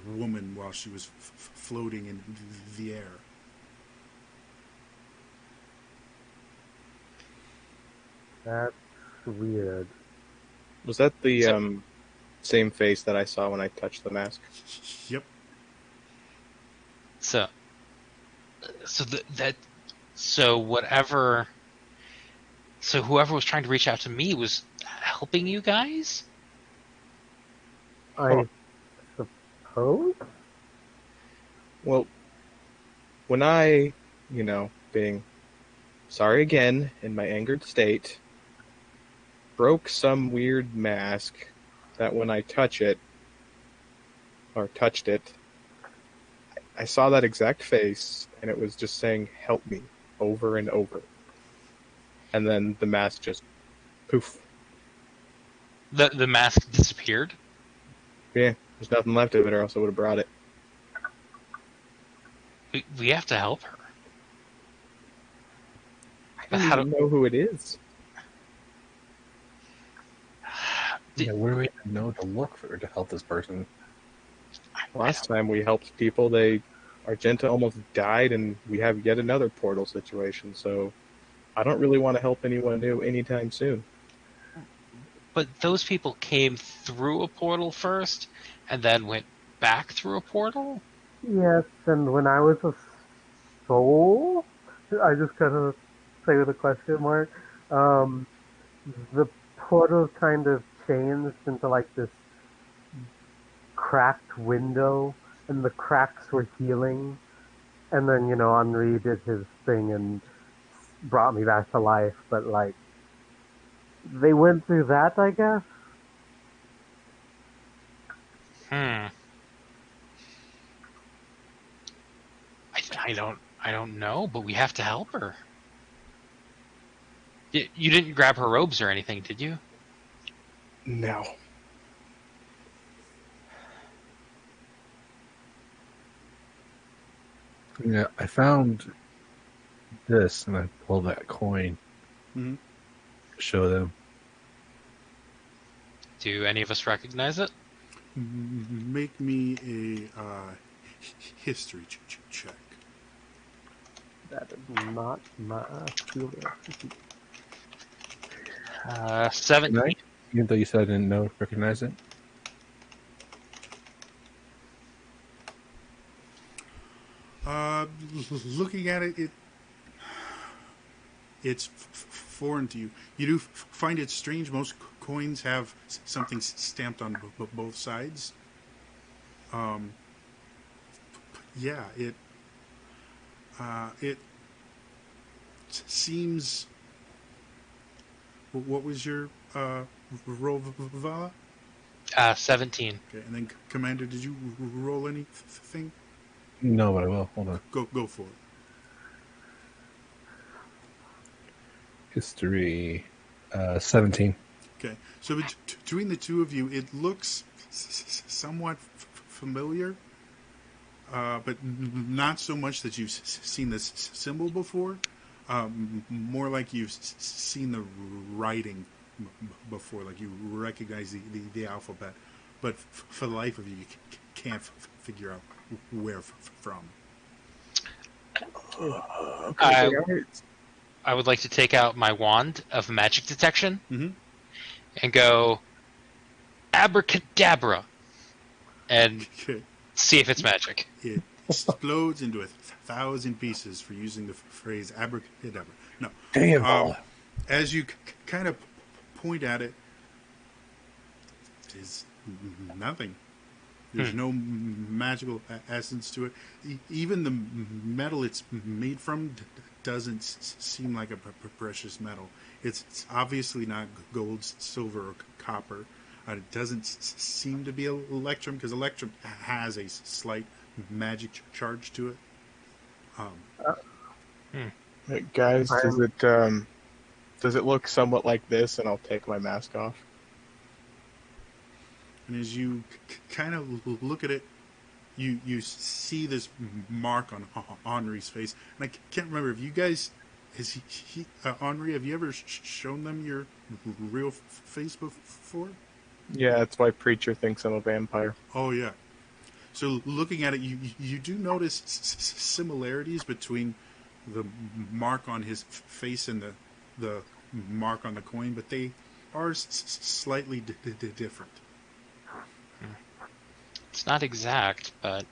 woman while she was floating in the air. That's weird. Was that the same face that I saw when I touched the mask? Yep. So so whatever. So whoever was trying to reach out to me was helping you guys? I suppose? Well, when I, being sorry again in my angered state, broke some weird mask that when I touched it, I saw that exact face, and it was just saying, "Help me," over and over. And then the mask just poof. The mask disappeared? Yeah, there's nothing left of it, or else I would have brought it. We have to help her. I don't even know who it is. Yeah, where do we even know to look for to help this person? Last time we helped people, Argenta almost died, and we have yet another portal situation, so I don't really want to help anyone new anytime soon. But those people came through a portal first, and then went back through a portal? Yes, and when I was a soul, I just kind of say with a question mark, the portal kind of changed into like this cracked window, and the cracks were healing. And then, Henri did his thing and brought me back to life, but like, They went through that, I guess. Hmm. I don't know, but we have to help her. You didn't grab her robes or anything, did you? No. Yeah, I found this and I pulled that coin Mhm. to show them. Do any of us recognize it? Make me a history check. That is not my field of expertise. 17. Right? Even though you said I didn't know, recognize it. Looking at it, it's foreign to you. You do find it strange. Most coins have something stamped on both sides. Yeah, it seems. What was your roll, Vala? 17. Okay, and then Commander, did you roll anything? No, but I will. Hold on. Go for it. History 17. Okay, so between the two of you, it looks somewhat familiar, but not so much that you've seen this symbol before. More like you've seen the writing before, like you recognize the alphabet, but for the life of you, you can't figure out where from. I, I would like to take out my wand of magic detection Mm-hmm. and go abracadabra and Okay. see if it's magic. It explodes into 1,000 pieces for using the phrase abracadabra. No. Damn, Paul. As you kind of point at it, is nothing. There's no magical essence to it. Even the metal it's made from doesn't seem like a precious metal. It's obviously not gold, silver, or copper. It doesn't seem to be electrum, because electrum has a slight magic charge to it. Hey, guys, I'm- does it look somewhat like this? And I'll take my mask off. And as you kind of look at it, you see this mark on Henri's face. And I can't remember if you guys, Henri, have you ever shown them your real face before? Yeah, that's why Preacher thinks I'm a vampire. Oh yeah. So looking at it, you do notice similarities between the mark on his face and the mark on the coin, but they are slightly different. It's not exact, but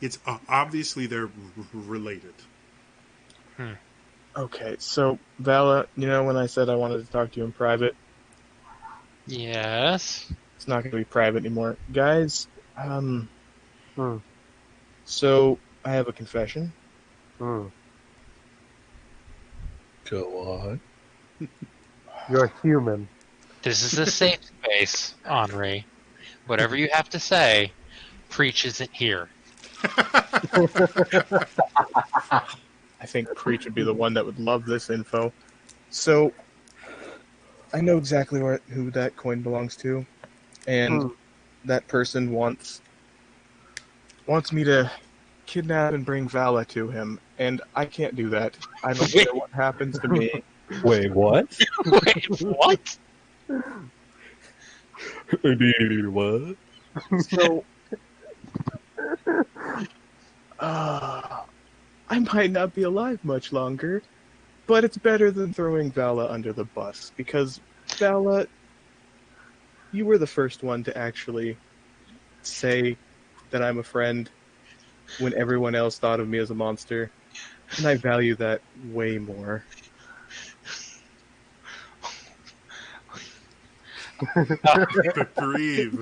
It's obviously they're related. Okay, so Vala, you know when I said I wanted to talk to you in private? yes. It's not going to be private anymore. Guys, Hmm. so I have a confession. Hmm. Go on. You're human. This is a safe space, Henri. Whatever you have to say, Preach isn't here. I think Preach would be the one that would love this info. So, I know exactly who that coin belongs to, and that person wants me to kidnap and bring Vala to him, and I can't do that. I don't care what happens to me. Wait, what? Wait, what? What? So, I might not be alive much longer, but it's better than throwing Vala under the bus, because Vala, you were the first one to actually say that I'm a friend when everyone else thought of me as a monster, and I value that way more. Breathe.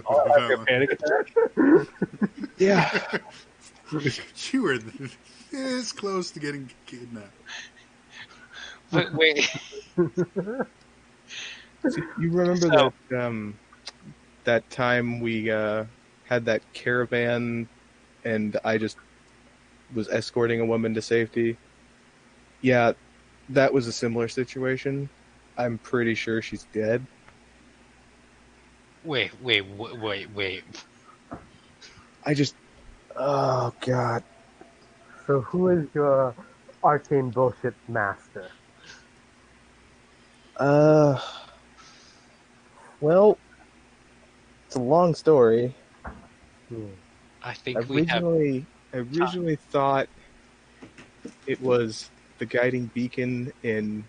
Panic attack? Yeah. You were this close to getting kidnapped. Wait. See, you remember So that time we had that caravan, and I just was escorting a woman to safety? Yeah, that was a similar situation. I'm pretty sure she's dead. wait. I just, oh god. So who is your arcane bullshit master? Uh, well, it's a long story. Hmm. I think we have I time. originally thought it was the guiding beacon in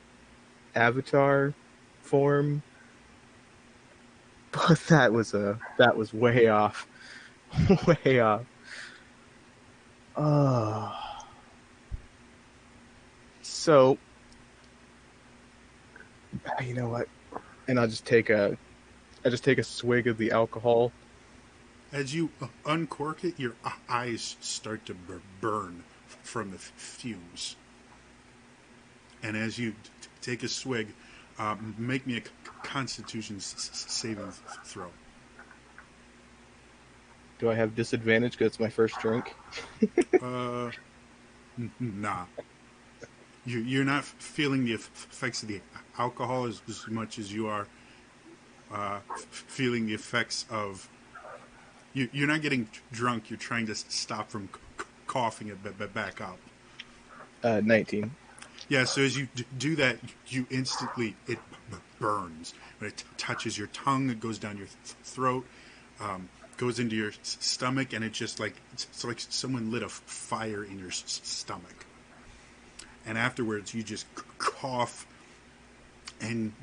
Avatar form, but that was way off, way off. Uh, so you know what? And I just take a swig of the alcohol. As you uncork it, your eyes start to burn from the fumes. And as you take a swig, make me a Constitution saving throw. Do I have disadvantage because it's my first drink? Uh, nah. You're not feeling the effects of the alcohol as much as you are feeling the effects of. You're not getting drunk. You're trying to stop from coughing it back up. 19. Yeah, so as you do that, you instantly, it burns. When it touches your tongue, it goes down your throat, goes into your stomach, and it just like, it's like someone lit a fire in your stomach. And afterwards, you just cough, and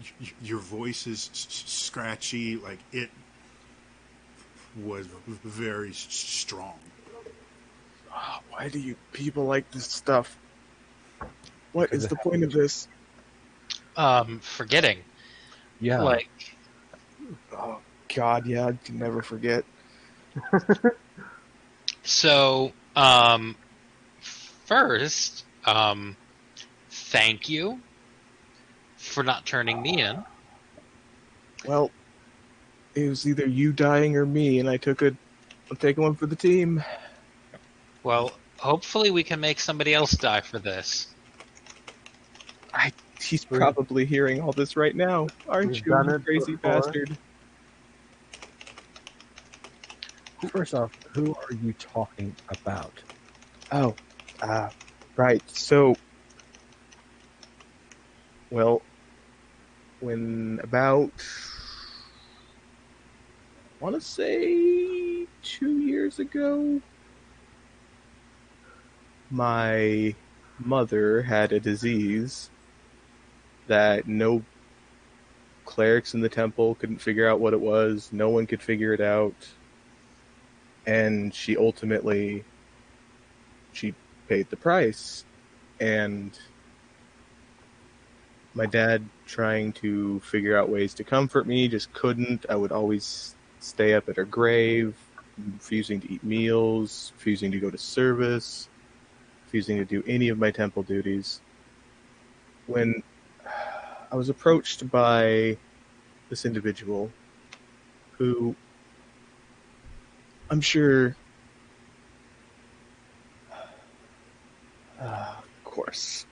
your voice is scratchy. Like, it was very strong. Oh, why do you people like this stuff? What Because is it the point of this? Forgetting. Yeah. Like, Oh god, yeah, I can never forget. so, first, thank you for not turning me in. Well, it was either you dying or me, and I'm taking one for the team. Well, hopefully we can make somebody else die for this. He's We've, probably hearing all this right now, aren't we've you, done you it crazy before. bastard? First off, who are you talking about? Oh, right. So, well, when about, I want to say 2 years ago, my mother had a disease that no clerics in the temple couldn't figure out what it was. No one could figure it out. And she paid the price. And my dad, trying to figure out ways to comfort me, just couldn't. I would always stay up at her grave, refusing to eat meals, refusing to go to service, refusing to do any of my temple duties. When I was approached by this individual who, I'm sure, of course.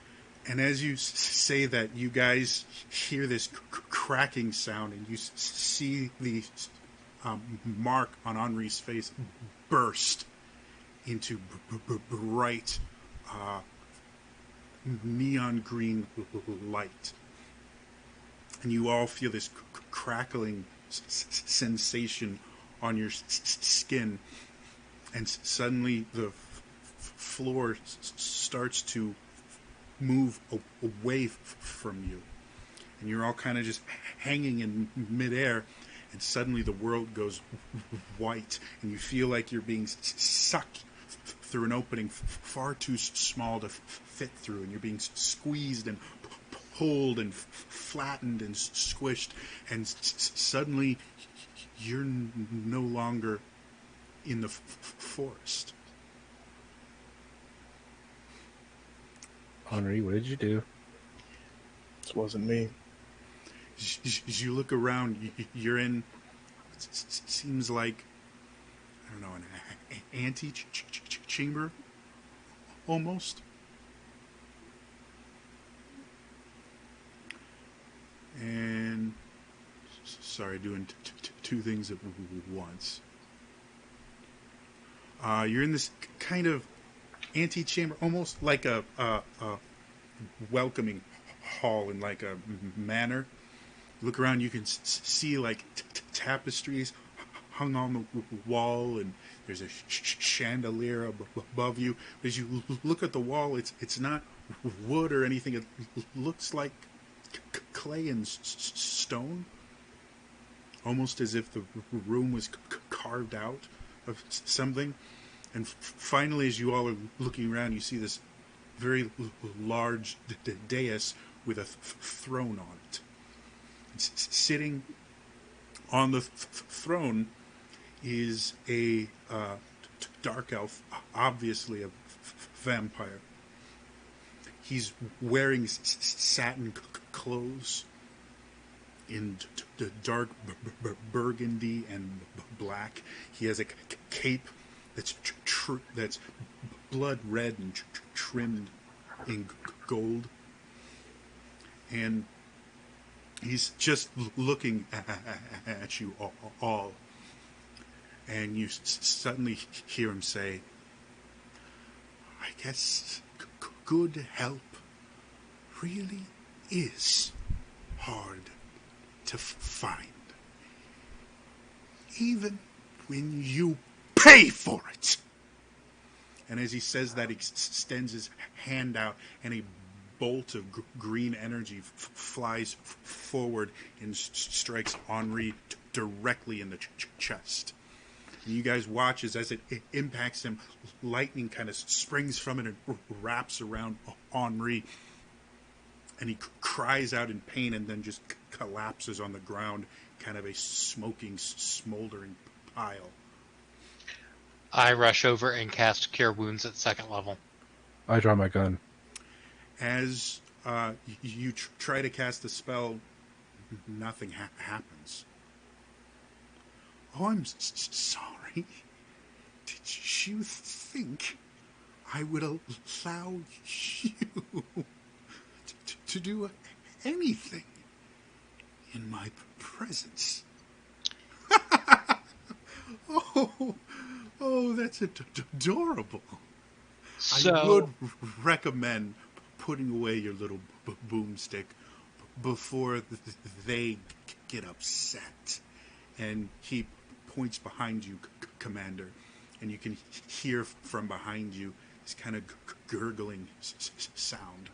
And as you say that, you guys hear this cracking sound, and you see the mark on Henri's face burst into bright uh, neon green light. And you all feel this crackling sensation on your skin, and suddenly the floor starts to move away from you, and you're all kind of just hanging in midair, and suddenly the world goes white, and you feel like you're being sucked through an opening far too small to fit through, and you're being squeezed and pulled and flattened and squished, and suddenly you're no longer in the forest. Henri, what did you do? This wasn't me. As you look around, you're in. It seems like I don't know, an ante-chamber almost. And sorry, doing two things at once. You're in this kind of ante-chamber, almost like a welcoming hall in like a manor. Look around, you can see like tapestries hung on the wall, and there's a chandelier above you. As you look at the wall, it's not wood or anything. It looks like clay and stone, almost as if the room was carved out of something. And finally, as you all are looking around, you see this very large dais with a throne on it. Sitting on the throne is a dark elf, obviously a vampire. He's wearing satin clothes in dark burgundy and black. He has a cape that's blood red and trimmed in gold. And he's just looking at you all. And you suddenly hear him say, I guess good help really is hard to find. Even when you pay for it. And as he says that, he extends his hand out, and a bolt of green energy flies forward and strikes Henri directly in the chest. And you guys watch as it impacts him, lightning kind of springs from it and wraps around Henri. And he cries out in pain and then just collapses on the ground, kind of a smoking, smoldering pile. I rush over and cast Cure Wounds at 2nd level. I draw my gun. As you try to cast the spell, nothing happens. Oh, I'm sorry. Did you think I would allow you to do anything in my presence? Oh, that's adorable. So, I would recommend putting away your little boomstick before they get upset. And he points behind you, Commander, and you can hear from behind you this kind of gurgling sound.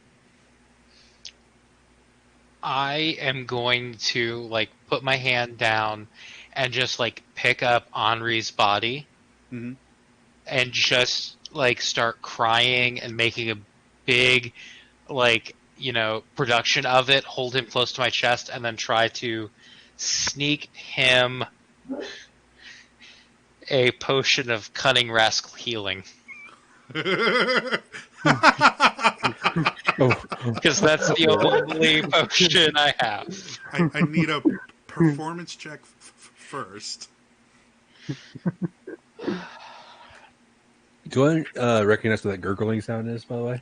I am going to put my hand down and just pick up Henri's body, Mm-hmm. and just start crying and making a big production of it, hold him close to my chest, and then try to sneak him a potion of cunning rascal healing. Because that's the only potion I have. I need a performance check first. Do I recognize what that gurgling sound is, by the way?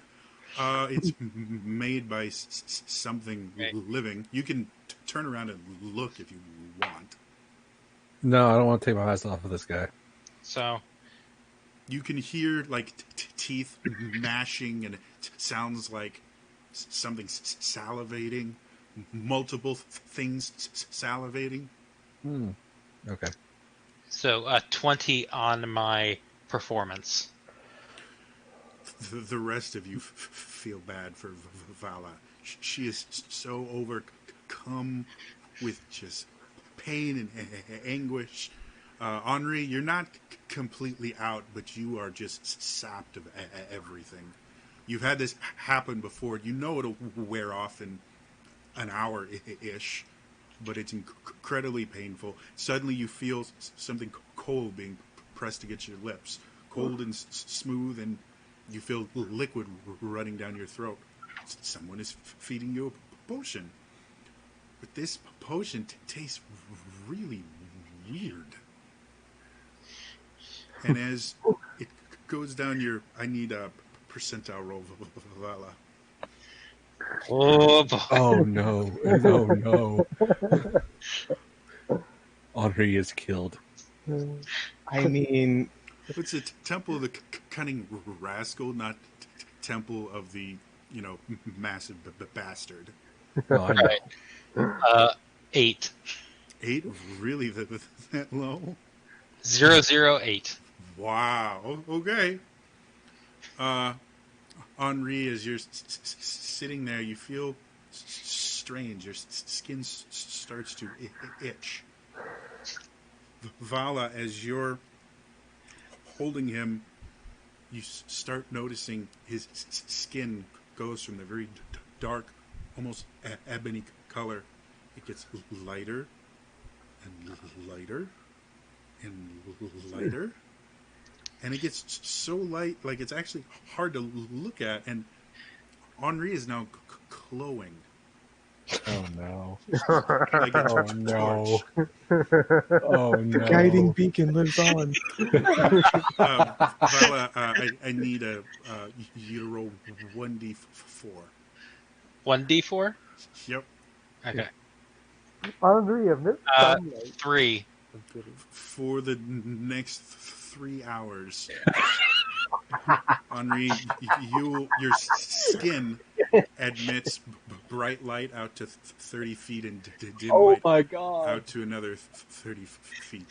It's made by something living. You can turn around and look if you want. No, I don't want to take my eyes off of this guy. So you can hear teeth gnashing, and it sounds like something salivating, multiple things salivating. Okay. So 20 on my performance. The rest of you feel bad for Vala. She is so overcome with just pain and anguish. Henri, you're not completely out, but you are just sapped of everything. You've had this happen before. You know it'll wear off in an hour-ish, but it's incredibly painful. Suddenly you feel something cold being pressed against your lips. Cold and smooth, and you feel liquid running down your throat. Someone is feeding you a potion. but this potion tastes really weird. And as it goes down your, I need a percentile roll, Vala. Oh boy. Oh no! Oh no! Henri is killed. I mean, It's a temple of the cunning rascal, not temple of the, massive bastard. No, I know. Right. 8. 8? Really? That low? 008. Wow. Okay. Henri, as you're sitting there, you feel strange. Your skin starts to itch. Vala, as you're holding him, you start noticing his skin goes from the very dark, almost ebony color. It gets lighter and lighter and lighter. And it gets so light, like it's actually hard to look at. And Henri is now glowing. Oh no! Like a Oh torch. no! Oh no! the guiding beacon lives on. Vala, I need you to roll 1d4. 1d4? Yep. Okay. Henri, I've missed sunlight. 3. I'm kidding. For the next 3 hours, Henri, your skin admits bright light out to 30 feet and dim Oh light my god! out to another 30 feet.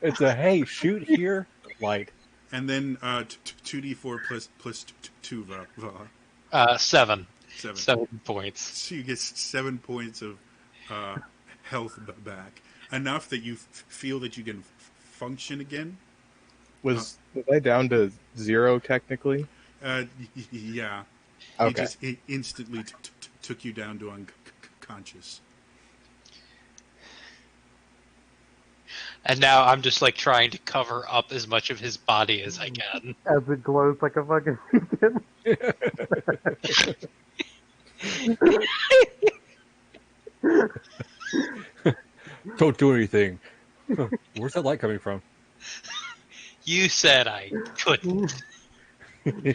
It's a hey, shoot here, light. And then 2d4 plus 2, Vala. 7. 7. 7 points. So you get 7 points of health back. Enough that you feel that you can function again. Was I down to 0 technically? Yeah. Okay. It instantly took you down to unconscious. And now I'm just like trying to cover up as much of his body as I can. As it glows like a fucking beacon. Don't do anything. Where's that light coming from? You said I couldn't. You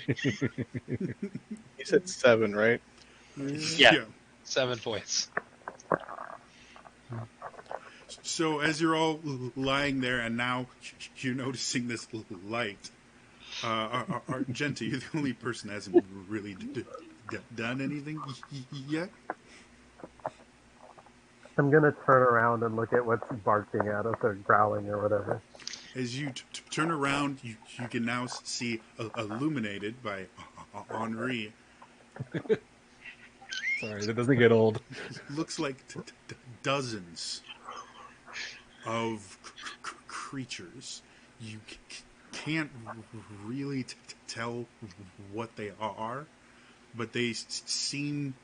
said 7, right? Yeah. 7 points. So as you're all lying there, and now you're noticing this light, Argenta, you're the only person that hasn't really done anything yet. I'm gonna turn around and look at what's barking at us or growling or whatever. As you turn around, you can now see illuminated by Henri. Sorry, that doesn't get old. Looks like dozens of creatures. You can't really tell what they are, but they seem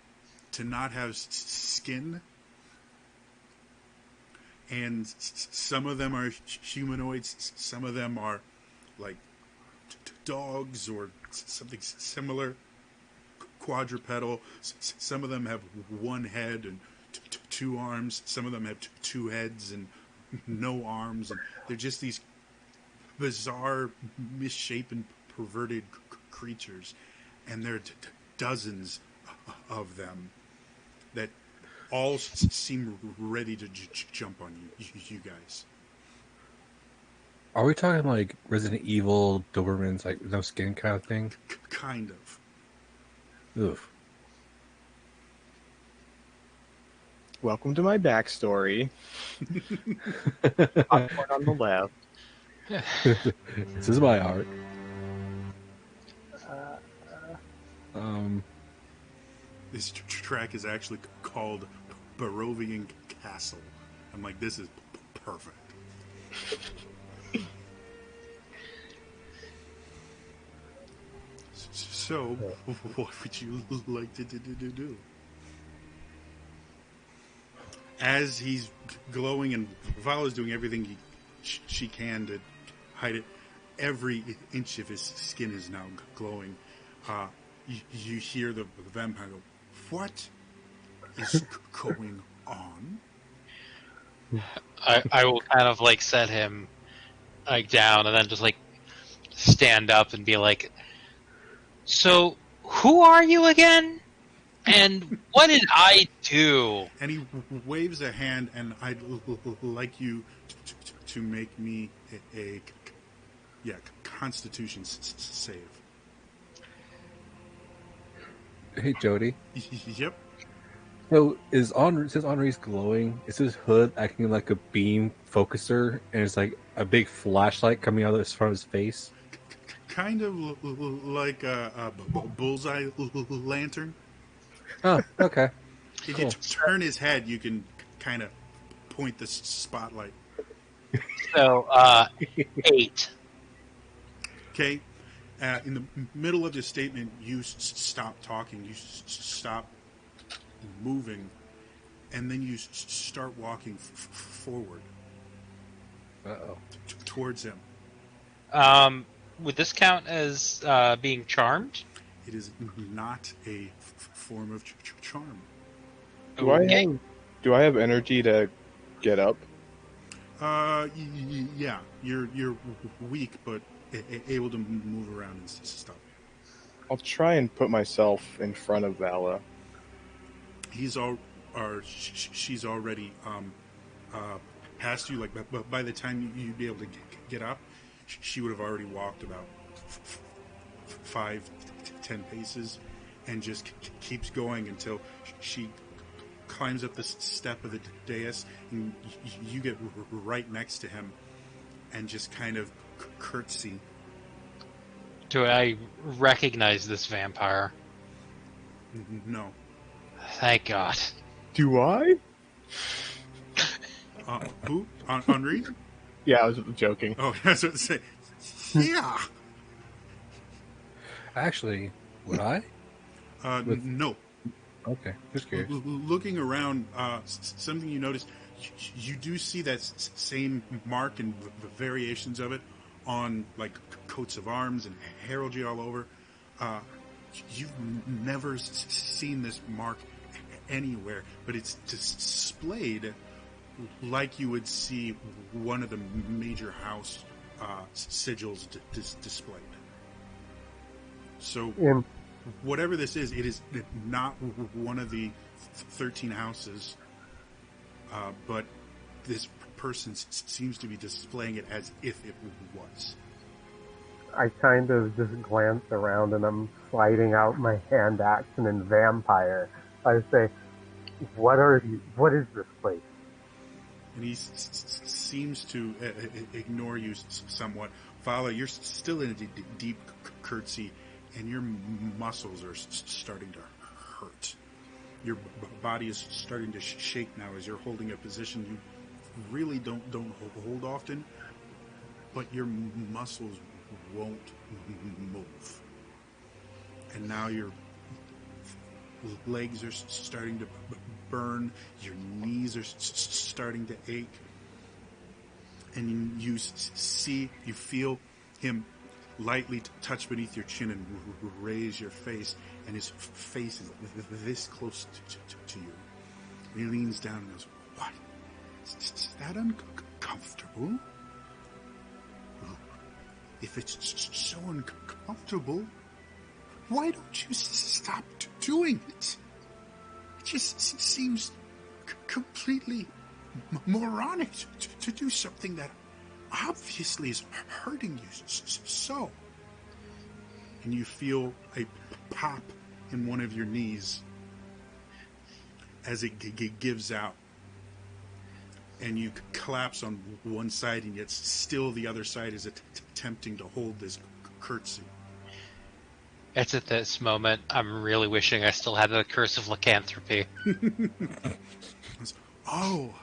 to not have skin. And some of them are humanoids, some of them are like dogs or something similar, quadrupedal. Some of them have one head and 2 arms. Some of them have 2 heads and no arms. And they're just these bizarre, misshapen, perverted creatures. And there are dozens of them that all seem ready to jump on you guys. Are we talking like Resident Evil, Dobermans, like no skin kind of thing? Kind of. Oof. Welcome to my backstory. Popcorn on the left. This is my art. This track is actually called Barovian Castle. I'm like, this is perfect. So, what would you like to do? As he's glowing and Vala's doing everything she can to hide it, every inch of his skin is now glowing. You hear the vampire go, "What is going on. I will kind of like set him like down and then just like stand up and be like, "So who are you again? And what did I do?" And he waves a hand, and I'd like you to make me a Constitution save. Hey, Jody. Yep. So since Henri's glowing, is his hood acting like a beam focuser, and it's like a big flashlight coming out of his front of his face? Kind of like a bullseye lantern. Oh, okay. If you Cool. turn his head, you can kind of point the spotlight. So 8. Okay. In the middle of your statement, you stop talking. You stop moving, and then you start walking forward Uh-oh. towards him. Would this count as being charmed? It is not a form of charm. Okay. Do I have energy to get up? Yeah, you're weak, but able to move around and stuff. I'll try and put myself in front of Vala. He's all, or she's already past you. Like, but by the time you'd be able to get up, she would have already walked about 5 to 10 paces, and just keeps going until she climbs up the step of the dais, and you get right next to him, and just kind of curtsy. Do I recognize this vampire? No. Thank God. Do I? Who? Henri? Yeah, I was joking. Oh, that's what I say. Yeah. Actually, would I? No. Okay, just curious. Looking around, something you notice, you do see that same mark and the variations of it on like coats of arms and heraldry all over. You've never seen this mark anywhere, but it's displayed like you would see one of the major house sigils displayed. So whatever this is, it is not one of the 13 houses, but this person seems to be displaying it as if it was. I kind of just glance around and I'm sliding out my hand action in vampire. I say, what is this place? And he seems to ignore you somewhat. Vala, you're still in a deep curtsy, and your muscles are starting to hurt. Your body is starting to shake now as you're holding a position you really don't hold often, but your muscles won't move. And now your legs are starting to burn, your knees are starting to ache, and you feel him lightly touch beneath your chin and raise your face, and his face is this close to you. And he leans down and goes, "What? Is that uncomfortable? If it's so uncomfortable, why don't you stop doing it? It just seems completely moronic to do something that obviously is hurting you so." And you feel a pop in one of your knees as it gives out. And you collapse on one side, and yet still the other side is attempting to hold this curtsy. It's at this moment I'm really wishing I still had the curse of lycanthropy. Oh,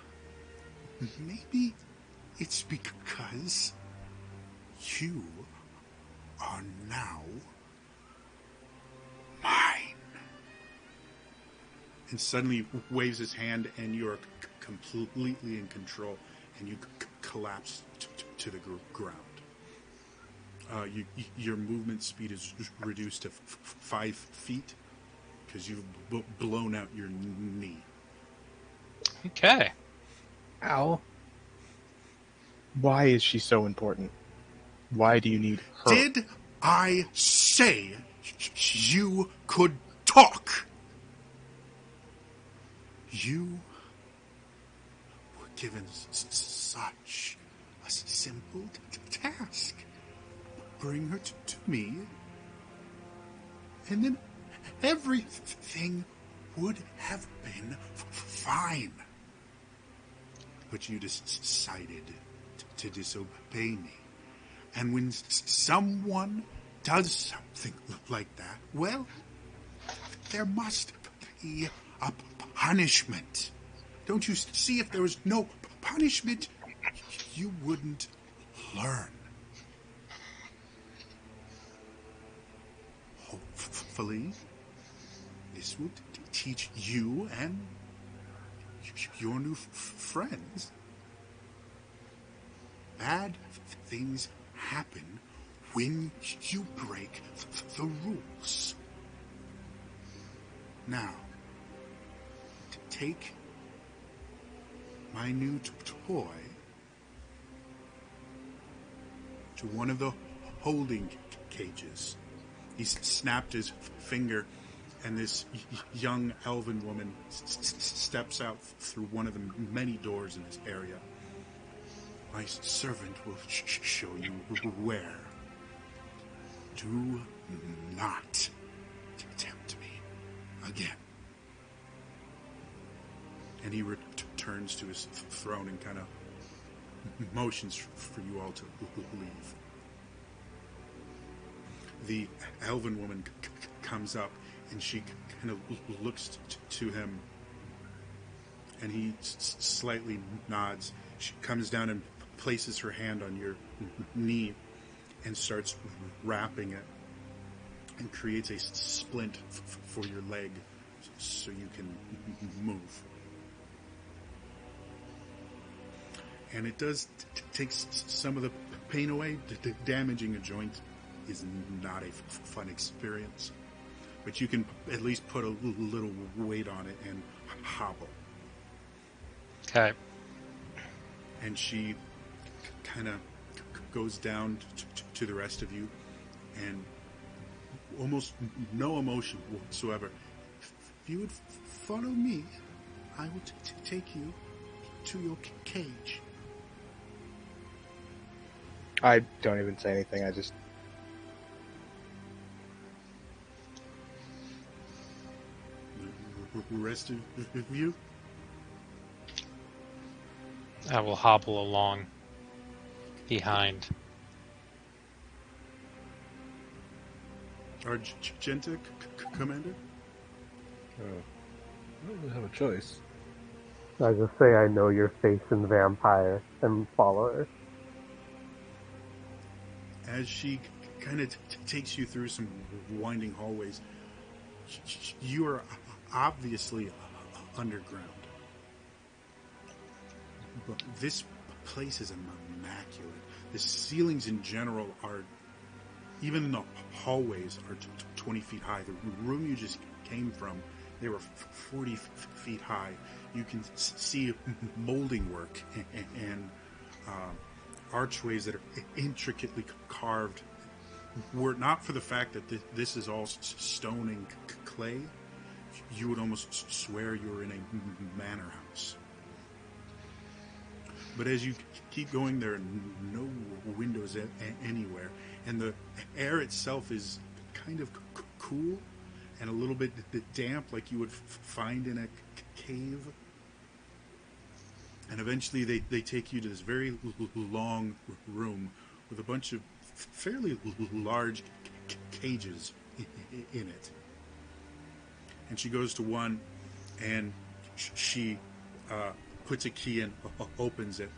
maybe it's because you are now mine. And suddenly waves his hand, and you're completely in control, and you collapse to the ground. Your movement speed is reduced to 5 feet because you've blown out your knee. Okay. Ow. Why is she so important? Why do you need her? Did I say you could talk? You were given such a simple task. Bring her to me, and then everything would have been fine. But you decided to disobey me. And when someone does something like that, well, there must be a punishment. Don't you see, if there was no punishment, you wouldn't learn. Hopefully, this would teach you and your new friends. Bad things happen when you break the rules. Now, take my new toy to one of the holding cages. He snapped his finger, and this young elven woman steps out through one of the many doors in this area. My servant will show you where. Do not tempt me again. And he returns to his throne and kind of motions for you all to leave. The elven woman comes up, and she kind of looks to him, and he slightly nods. She comes down and places her hand on your knee and starts wrapping it, and creates a splint for your leg so you can move. And it does take some of the pain away. Damaging a joint is not a fun experience, but you can at least put a little weight on it and hobble. Okay. And she kind of goes down to the rest of you, and almost no emotion whatsoever. If you would follow me, I will take you to your cage. I don't even say anything. I just... The rest of you? I will hobble along behind. Argenta, Commander? I don't really have a choice. I just say I know your face and vampire and follow her. As she kind of takes you through some winding hallways, you are obviously underground. But this place is immaculate. The ceilings in general are, even the hallways are 20 feet high. The room you just came from, they were 40 feet high. You can see molding work and archways that are intricately carved. Were it not for the fact that this is all stone and clay, you would almost swear you were in a manor house. But as you keep going, there are no windows anywhere, and the air itself is kind of cool and a little bit damp, like you would find in a cave. And eventually they take you to this very long room with a bunch of fairly large cages in it. And she goes to one, and she puts a key in, opens it,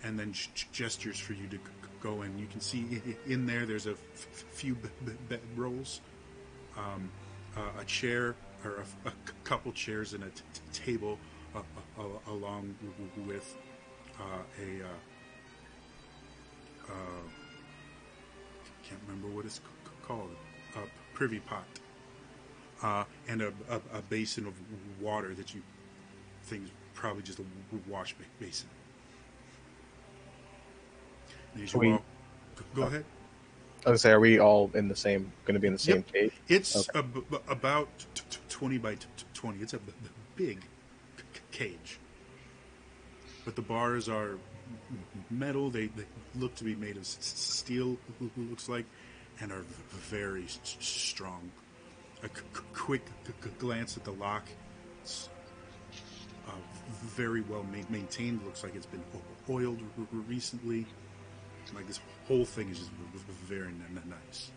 and then gestures for you to go in. You can see in there's a few bedrolls, a chair, or a couple chairs, and a table along with can't remember what it's called, a privy pot, and a basin of water that you things probably just a wash basin. And as Are you we- all go ahead. I was gonna say, are we all in the same? Going to be in the same Yep. cage? It's Okay. about 20 by 20. It's a big cage. But the bars are metal. They look to be made of steel, looks like, and are very strong. A quick glance at the lock. It's very well maintained. Looks like it's been oiled recently. Like this whole thing is just very nice.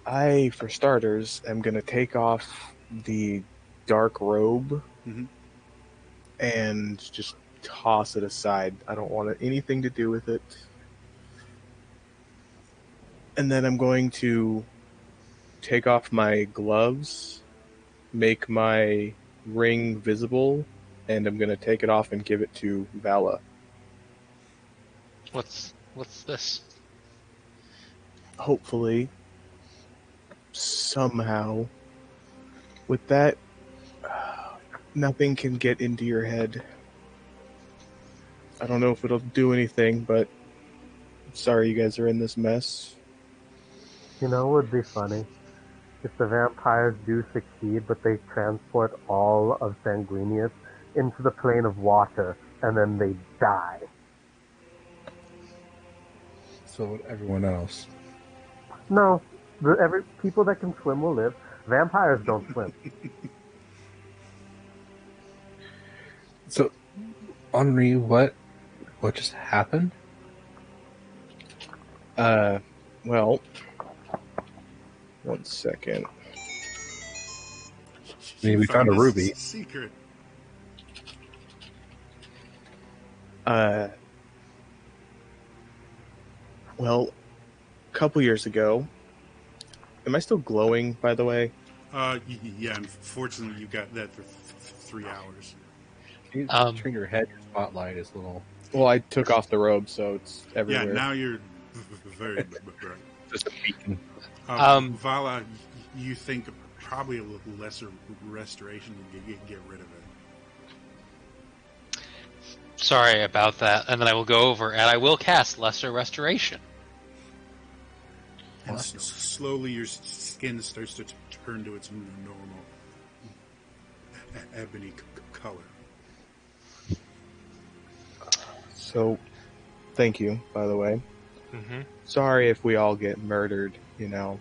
I, for starters, am going to take off the dark robe Mhm. and just toss it aside. I don't want anything to do with it. And then I'm going to take off my gloves, make my ring visible, and I'm going to take it off and give it to Vala. What's this? Hopefully, somehow, with that, nothing can get into your head. I don't know if it'll do anything, but I'm sorry you guys are in this mess. You know what would be funny? If the vampires do succeed, but they transport all of Sanguinius into the plane of water, and then they die. So would everyone else. No, every people that can swim will live. Vampires don't swim. So, Henri, what just happened? Well, one second. I mean, we found a ruby. Secret. Well, a couple years ago. Am I still glowing, by the way? Yeah. Unfortunately, you got that for 3 hours. Can you turn your head? Your spotlight is a little. Well, I took off the robe, so it's everywhere. Yeah. Now you're very bright. Just a beacon. Vala, you think probably a little lesser restoration to get rid of it. Sorry about that. And then I will go over and I will cast Lesser Restoration. And slowly your skin starts to turn to its normal ebony color. So, thank you, by the way. Mm-hmm. Sorry if we all get murdered, you know.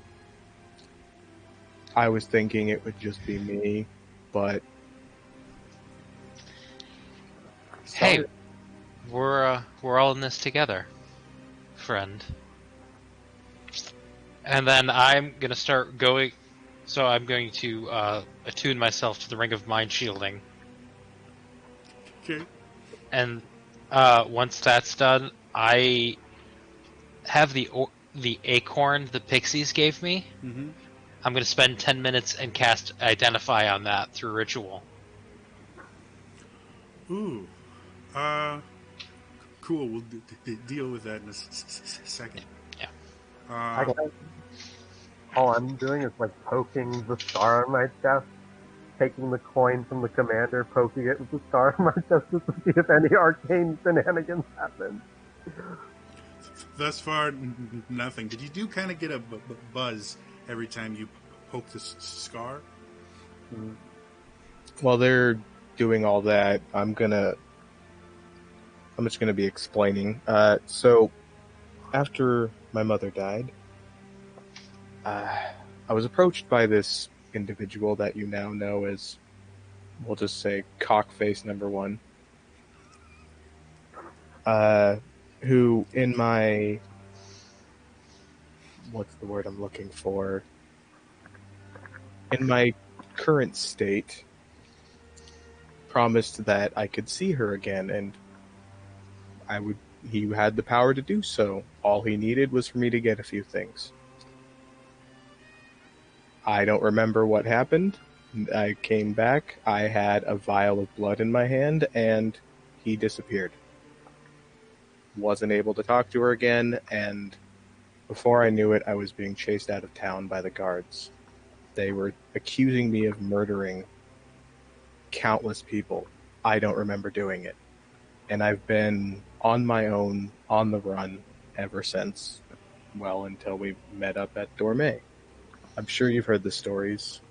I was thinking it would just be me, but... Hey, we're all in this together, friend. And then I'm gonna start going. So I'm going to attune myself to the Ring of Mind Shielding. Okay. And once that's done, I have the acorn the pixies gave me. Mm-hmm. I'm going to spend 10 minutes and cast Identify on that through ritual. Ooh. Cool. We'll deal with that in a second. Yeah. All I'm doing is like poking the star on my chest, taking the coin from the commander, poking it with the star on my chest to see if any arcane shenanigans happen. Thus far, nothing. Did you do kind of get a buzz every time you poke the scar? While they're doing all that, I'm just gonna be explaining. So, after my mother died, I was approached by this individual that you now know as, we'll just say, Cockface number 1. Who, in my... What's the word I'm looking for? In my current state, promised that I could see her again, and he had the power to do so. All he needed was for me to get a few things. I don't remember what happened. I came back, I had a vial of blood in my hand, and he disappeared. Wasn't able to talk to her again, and before I knew it, I was being chased out of town by the guards. They were accusing me of murdering countless people. I don't remember doing it. And I've been on my own, on the run, ever since. Well, until we met up at Dorme. I'm sure you've heard the stories.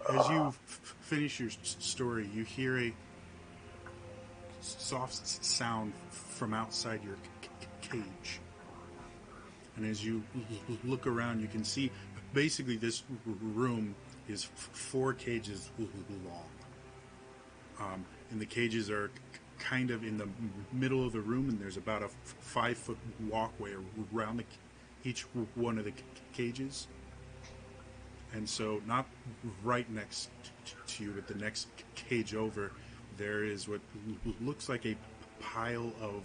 As you finish your story, you hear a soft sound from outside your cage. And as you look around, you can see basically this room is 4 cages long. And the cages are kind of in the middle of the room, and there's about a 5-foot walkway around each one of the cages. And so, not right next to you, but the next cage over, there is what looks like a pile of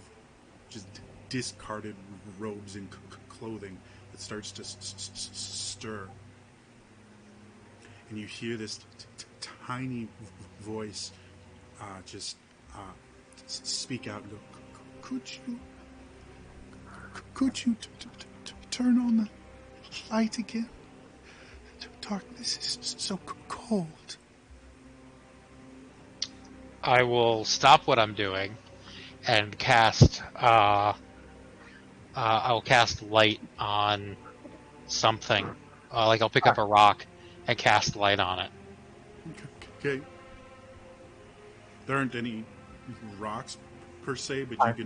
just discarded robes and clothing that starts to stir. And you hear this tiny voice just speak out and go, could you turn on the light again? The darkness is so cold. I will stop what I'm doing and cast. I'll cast light on something. Like I'll pick up a rock and cast light on it. Okay. There aren't any rocks per se, but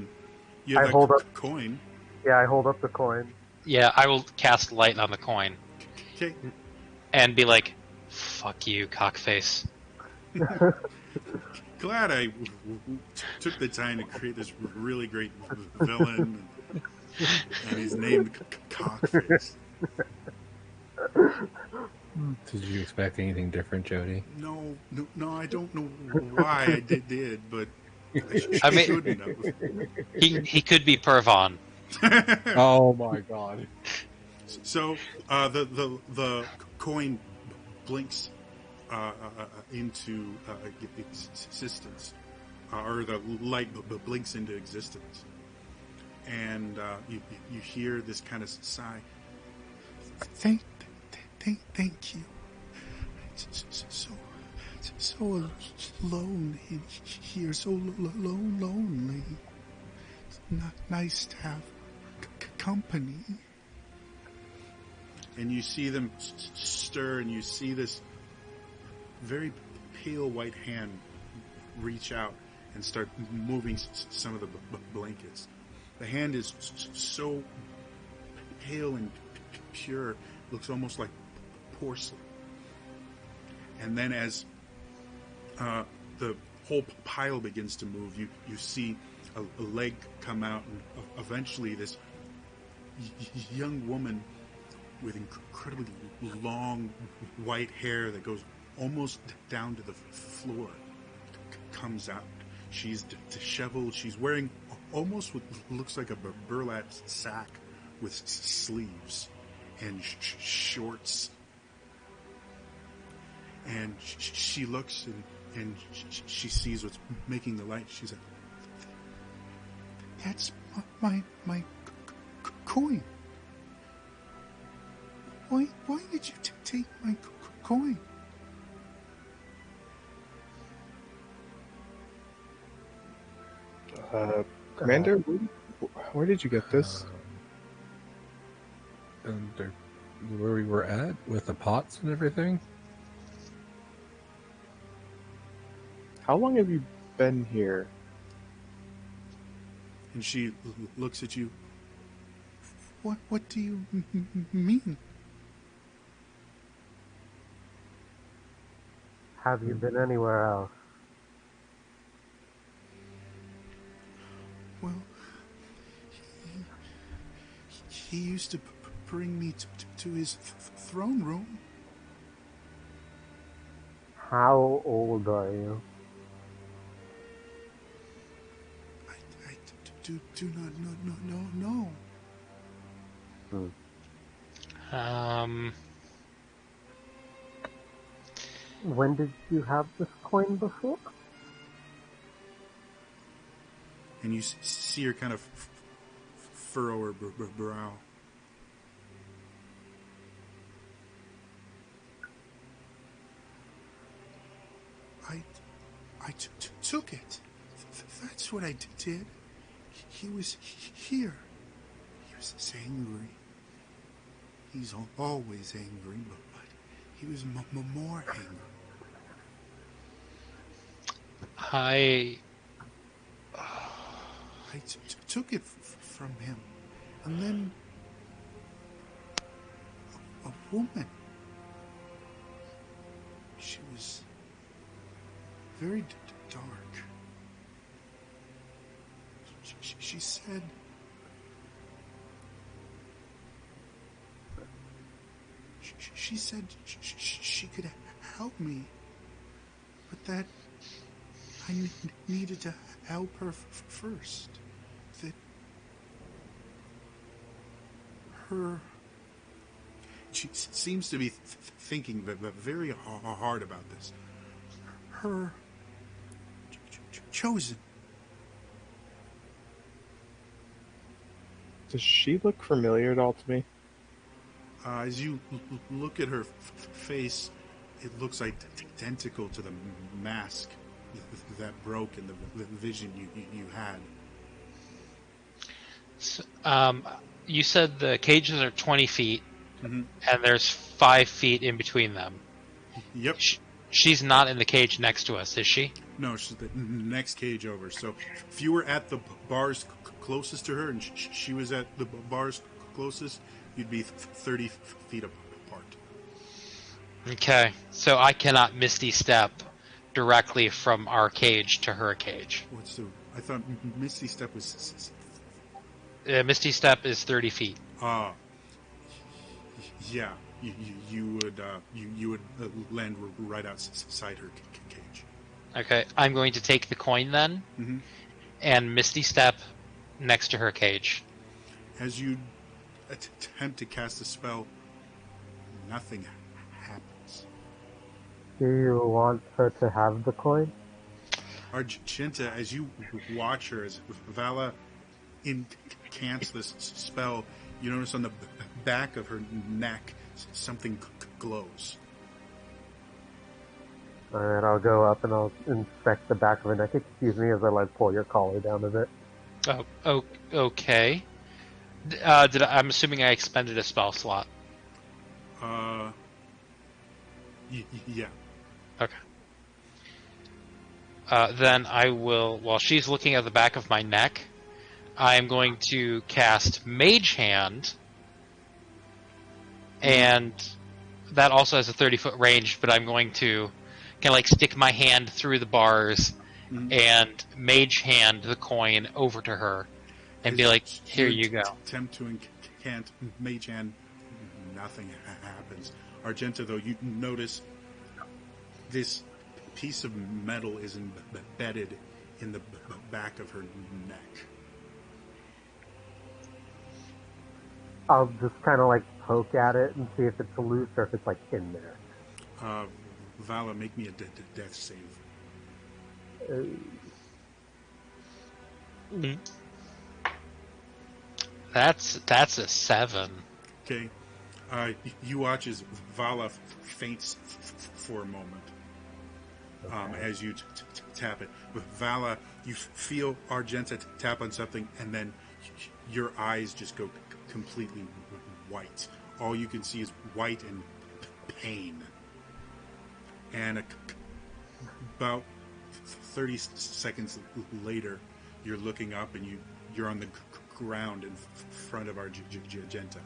you have that coin. Yeah, I hold up the coin. Yeah, I will cast light on the coin. Okay. And be like, "Fuck you, cockface." Glad I took the time to create this really great villain, and he's named Cockface. Did you expect anything different, Jody? No, I don't know why I did, but I mean, shouldn't have. he could be Pervon. Oh my god. So the coin blinks into existence, or the light blinks into existence, and you hear this kind of sigh. Thank you. It's so alone in here, so lonely. It's not nice to have company. And you see them stir, and you see this very pale white hand reach out and start moving some of the blankets. The hand is so pale and pure, looks almost like porcelain. And then as the whole pile begins to move, you see a leg come out, and eventually this young woman with incredibly long white hair that goes almost down to the floor comes out. She's disheveled. She's wearing almost what looks like a burlap sack with sleeves and shorts. And she looks and she sees what's making the light. She's like, "That's my coin. Why did you take my coin?" Commander, where did you get this? Where we were at with the pots and everything. How long have you been here? And she looks at you. What do you mean? Have you been anywhere else? Well, he used to bring me to his throne room. How old are you? I do not know. When did you have this coin before? And you see her kind of furrow her brow. took it. That's what I did. He was here. He was angry. He's always angry, but he was more angry. I Took it from him. And then a woman. She was very dark. She said, she said she could help me, but that I needed to help her first. That her... She seems to be thinking very hard about this. Her chosen. Does she look familiar at all to me? As you look at her face, it looks identical to the mask that broke in the vision you had. So, you said the cages are 20 feet, Mm-hmm. and there's 5 feet in between them. Yep. She's not in the cage next to us, is she? No, she's the next cage over. So if you were at the bars closest to her and she was at the bars closest, you'd be 30 feet apart. Okay, so I cannot Misty Step directly from our cage to her cage. What's the... I thought Misty Step was... Misty Step is 30 feet. Yeah. You would land right outside her cage. Okay, I'm going to take the coin then, Mm-hmm. and Misty Step next to her cage. As you attempt to cast a spell, nothing happens. Do you want her to have the coin? Argenta, as you watch her, as Vala incants this spell, you notice on the back of her neck something glows. Alright, I'll go up and I'll inspect the back of her neck. Excuse me as I like pull your collar down a bit. Oh, okay. I'm assuming I expended a spell slot. Yeah. Okay. Then I will, while she's looking at the back of my neck, I am going to cast Mage Hand, and that also has a 30-foot range, but I'm going to kind of like stick my hand through the bars and Mage Hand the coin over to her and be like, here you go. Attempt to incant Mage Hand, nothing happens. Argenta, though, you notice this piece of metal is embedded in the back of her neck. I'll just kind of like poke at it and see if it's loose or if it's like in there. Vala, make me a death save. That's a 7. Okay. You watch as Vala faints for a moment as you tap it. With Vala, you feel Argenta tap on something, and then your eyes just go completely white. All you can see is white and pain. And about 30 seconds later, you're looking up and you're on the ground in front of Argenta.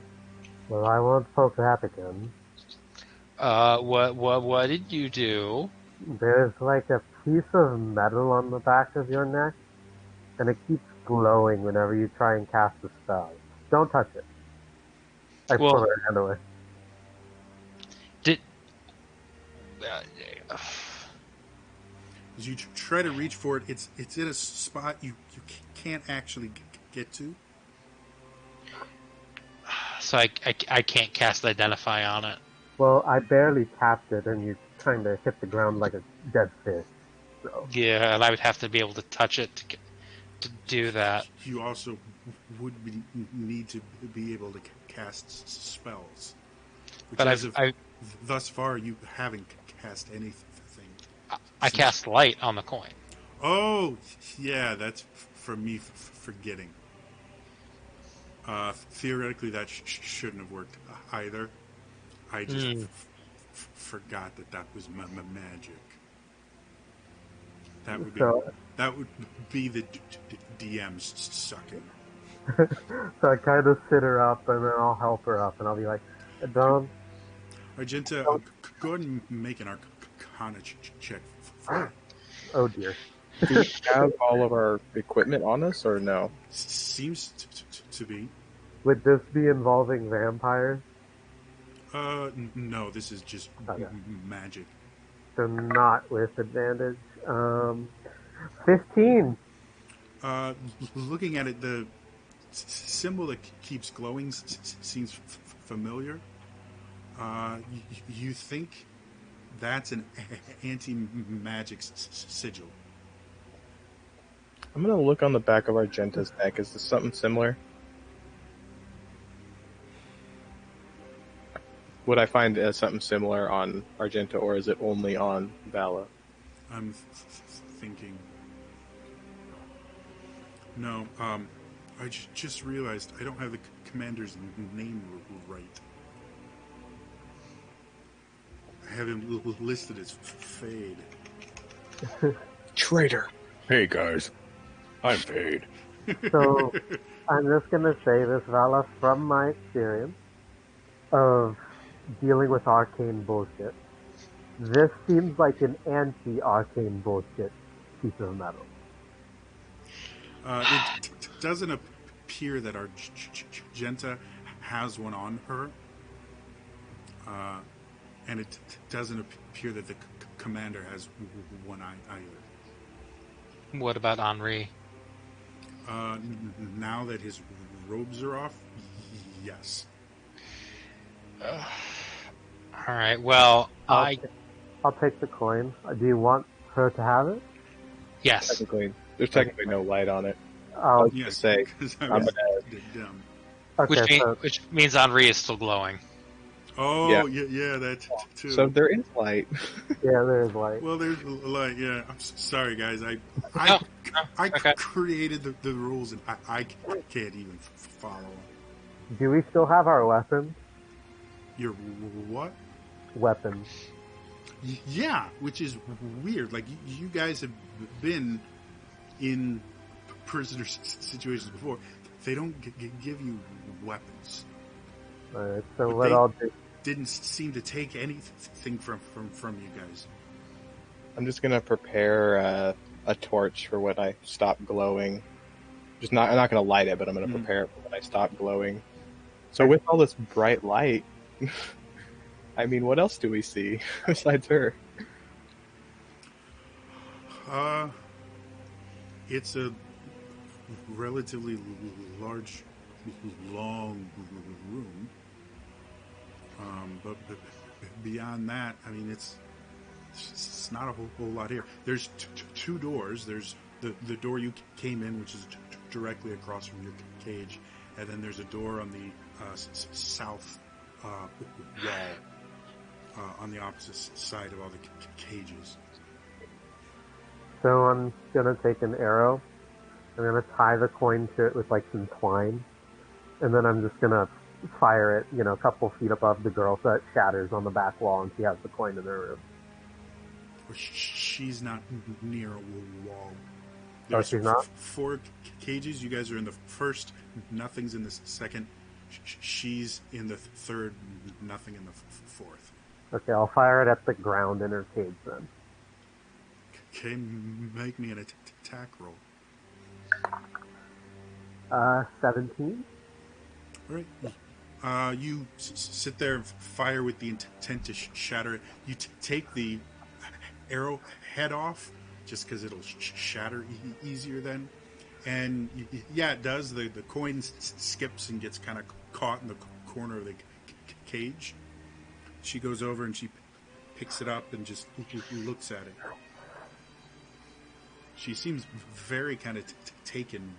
Well, I won't poke that again. What did you do? There's like a piece of metal on the back of your neck, and it keeps glowing whenever you try and cast a spell. Don't touch it. I pull her hand away. As you try to reach for it, it's in a spot you can't actually get to. So I can't cast Identify on it. Well, I barely tapped it, and you kind of hit the ground like a dead fish. So. Yeah, and I would have to be able to touch it to do that. You also would need to be able to cast spells. But thus far, you haven't cast anything. I cast light on the coin. Oh, yeah, that's from me forgetting. Theoretically, that shouldn't have worked either. I just forgot that was magic. That would be So, that would be the DM's sucking. so I kind of sit her up, and then I'll help her up, and I'll be like, "Don't." Argenta, go ahead and make an Arcana check for me. Oh dear. Do we have all of our equipment on us, or no? Seems to be. Would this be involving vampires? No, this is just Okay. magic. So not with advantage. 15. Looking at it, the symbol that keeps glowing seems familiar. You think that's an anti-magic sigil? I'm gonna look on the back of Argenta's neck. Is this something similar? Would I find something similar on Argenta, or is it only on Vala? I'm thinking. No, I just realized I don't have the commander's name right. I have him listed as Fade. Traitor. Hey guys, I'm Fade. So I'm just gonna say this, Vala, from my experience of dealing with arcane bullshit. This seems like an anti-arcane bullshit piece of metal. It doesn't appear that Argenta has one on her, and it doesn't appear that the commander has one either. What about Henri? Now that his robes are off, yes. All right. Well, I'll take the coin. Do you want her to have it? yes. There's technically no light on it. I'll, Yes, say, because I'm I was gonna- dumb. okay, Which means Henri is still glowing. Oh, yeah, that too. So there is light. yeah, there's light. Well, there's light. Yeah, I'm sorry, guys. I okay. created the rules, and I can't even follow. Do we still have our weapons? Your what? Weapons. Yeah, which is weird. Like you guys have been in prisoner situations before. They don't give you weapons. Alright, so But what they I'll do. didn't seem to take anything from you guys. I'm just gonna prepare a torch for when I stop glowing. I'm not gonna light it, but I'm gonna prepare it for when I stop glowing. So with all this bright light, I mean, what else do we see besides her? It's a relatively large, long room. But beyond that, I mean, it's not a whole lot here. There's two doors. There's the door you came in, which is directly across from your cage, and then there's a door on the south wall on the opposite side of all the cages. So I'm gonna take an arrow. I'm gonna tie the coin to it with like some twine, and then I'm just gonna fire it, a couple feet above the girl so it shatters on the back wall and she has the coin in her room. She's not near a wall. Oh, There's she's not? 4 cages. You guys are in the first. Nothing's in the second. She's in the third. Nothing in the fourth. Okay, I'll fire it at the ground in her cage then. Okay, make me an attack roll. 17? All right. You sit there and fire with the intent to shatter it. You take the arrow head off just because it'll shatter easier then. And yeah, it does. The coin skips and gets kind of caught in the corner of the cage. She goes over and she picks it up and just looks at it. She seems very kind of taken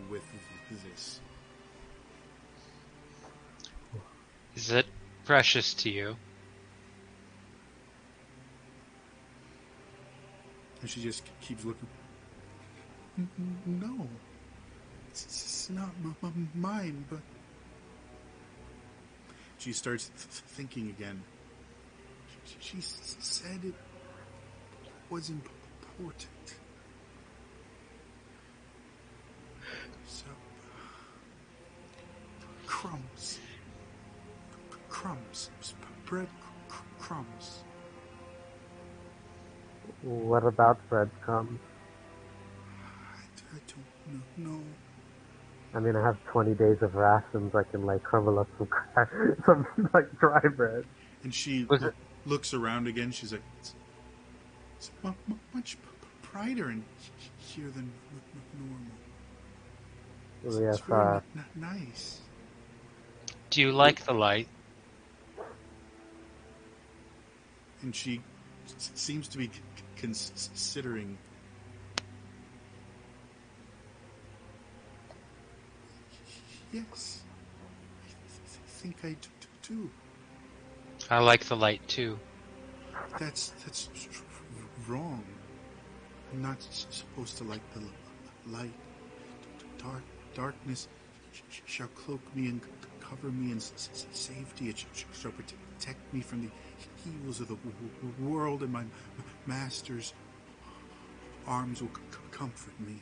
with this. Is it precious to you? And she just keeps looking. No. It's not mine, but... She starts thinking again. She said it was important. So... Crumbs. Crumbs. Bread crumbs. What about breadcrumbs? I don't know. I mean, I have 20 days of rations. I can like crumble up some like dry bread. And she looks around again. She's like, it's much brighter in here than normal. Yes, It's very nice. Do you like the light? And she seems to be considering. Yes, I think I do. I like the light too. That's wrong. I'm not supposed to like the light. Darkness shall cloak me and cover me in safety. It shall protect me from the evils of the world, and my master's arms will comfort me.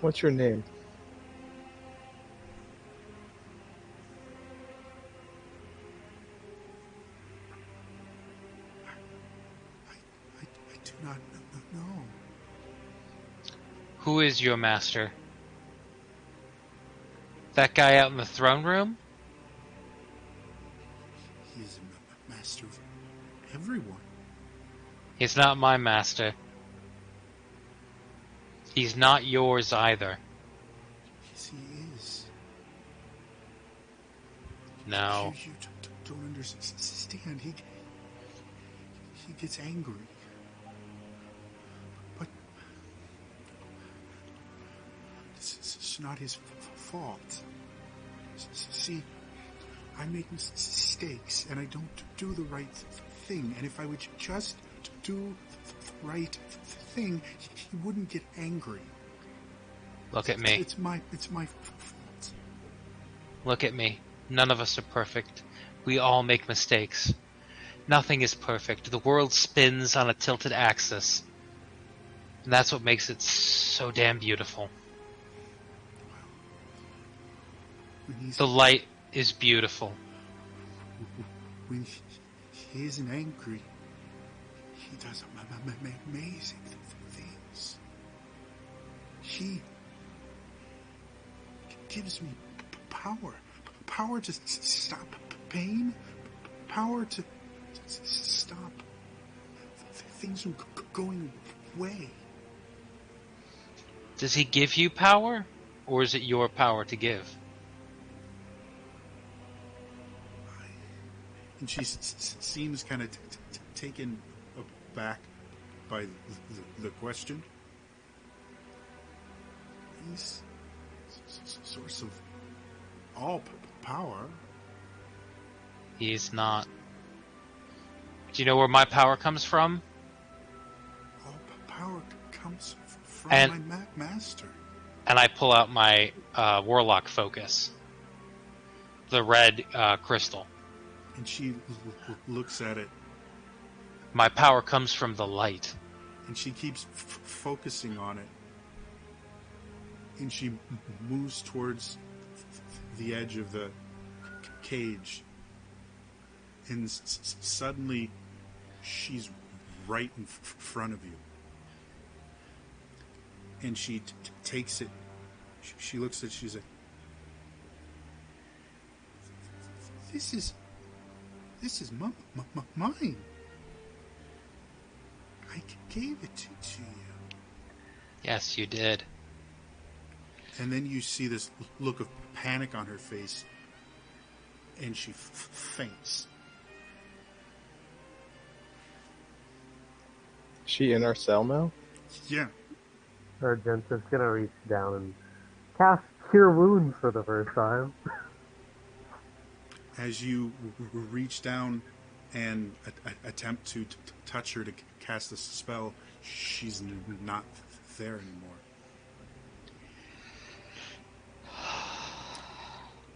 What's your name? I do not know. Who is your master? That guy out in the throne room? He is a master of everyone. He's not my master. He's not yours either. Yes, he is. No. You don't understand. He gets angry. But this is not his fault. See, I make mistakes and I don't do the right thing. And if I would just do the right thing, he wouldn't get angry. Look at me. It's my fault. Look at me. None of us are perfect. We all make mistakes. Nothing is perfect. The world spins on a tilted axis. And that's what makes it so damn beautiful. The light is beautiful. When he isn't angry, he does amazing things. He gives me power to stop pain, power to stop things from going away. Does he give you power? Or is it your power to give? And she seems kind of taken aback by the question. He's source of all power. He's not. Do you know where my power comes from? All power comes from And- my master. And I pull out my warlock focus. The red crystal. And she looks at it, My power comes from the light. and she keeps focusing on it. And she moves towards the edge of the cage. And suddenly, she's right in front of you. And she takes it. She looks at it. She's like, This is mine. I gave it to you. Yes, you did. And then you see this look of panic on her face, and she faints. Is she in our cell now? Yeah. Urgent is gonna reach down and cast Cure Wounds for the first time. As you reach down and attempt to touch her to cast a spell, she's not there anymore.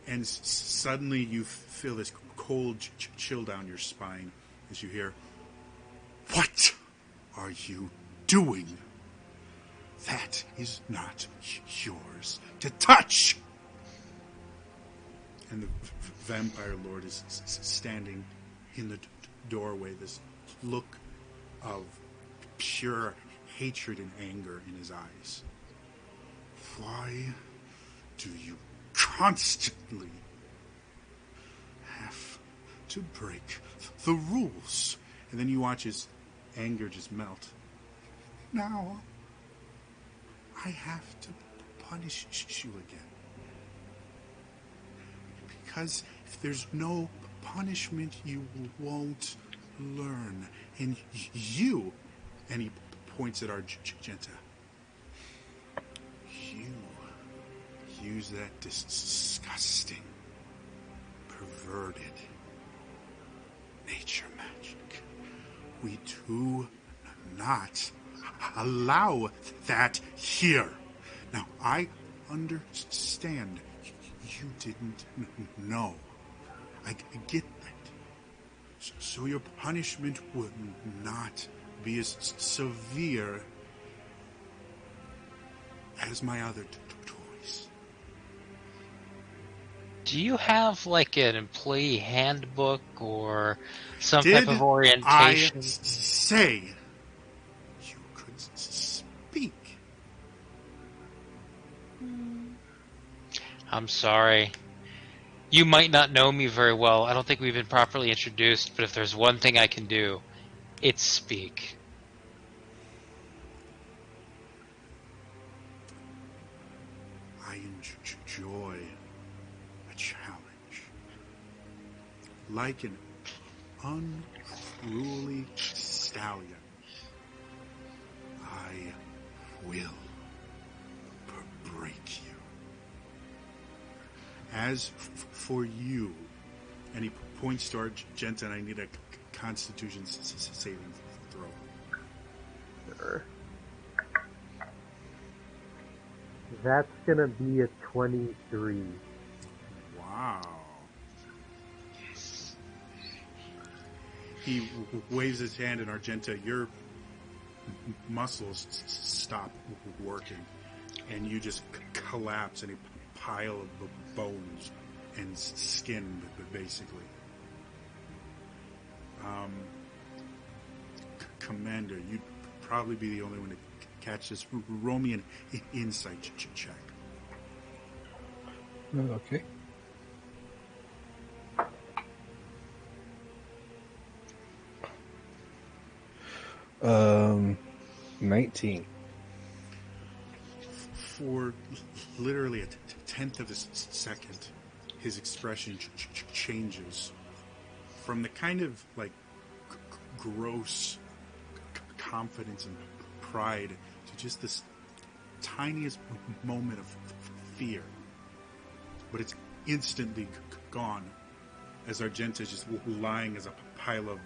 And suddenly you feel this cold chill down your spine as you hear, "What are you doing? That is not yours to touch!" And the vampire lord is standing in the doorway, this look of pure hatred and anger in his eyes. "Why do you constantly have to break the rules?" And then you watch his anger just melt. "Now I have to punish you again. Because if there's no punishment, you won't learn. And you," and he points at Argenta, "you use that disgusting, perverted nature magic. We do not allow that here. Now, I understand you didn't know. I get that. So your punishment would not be as severe as my other toys." Do you have like an employee handbook or some Did type of I orientation? say you could speak? I'm sorry. You might not know me very well. I don't think we've been properly introduced, but if there's one thing I can do, it's speak. I enjoy a challenge. Like an unruly stallion, I will break you. As for you, and he points to Argenta, and I need a Constitution saving throw. Sure. That's gonna be a 23. Wow. He waves his hand, and Argenta, your muscles stop working, and you just collapse in a pile of bones and skin, basically. Commander, you'd probably be the only one to catch this. Roll me an insight check. Okay. Um, 19. For literally a tenth of a second, his expression changes from the kind of like gross confidence and pride to just this tiniest moment of fear. But it's instantly gone as Argenta is just lying as a pile of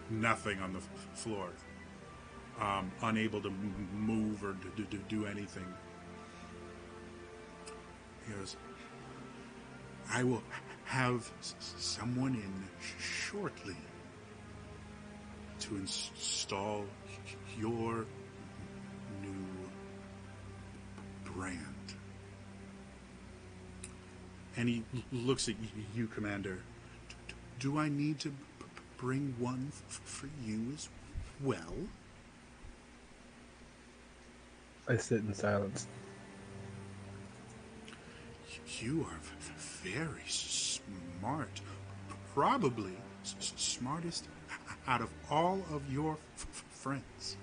nothing on the floor, unable to move or to do anything. He goes, "I will have someone in shortly to install your new brand." And he looks at you, Commander. "Do I need to bring one for you as well?" I sit in silence. "You are very smart. Probably smartest out of all of your friends.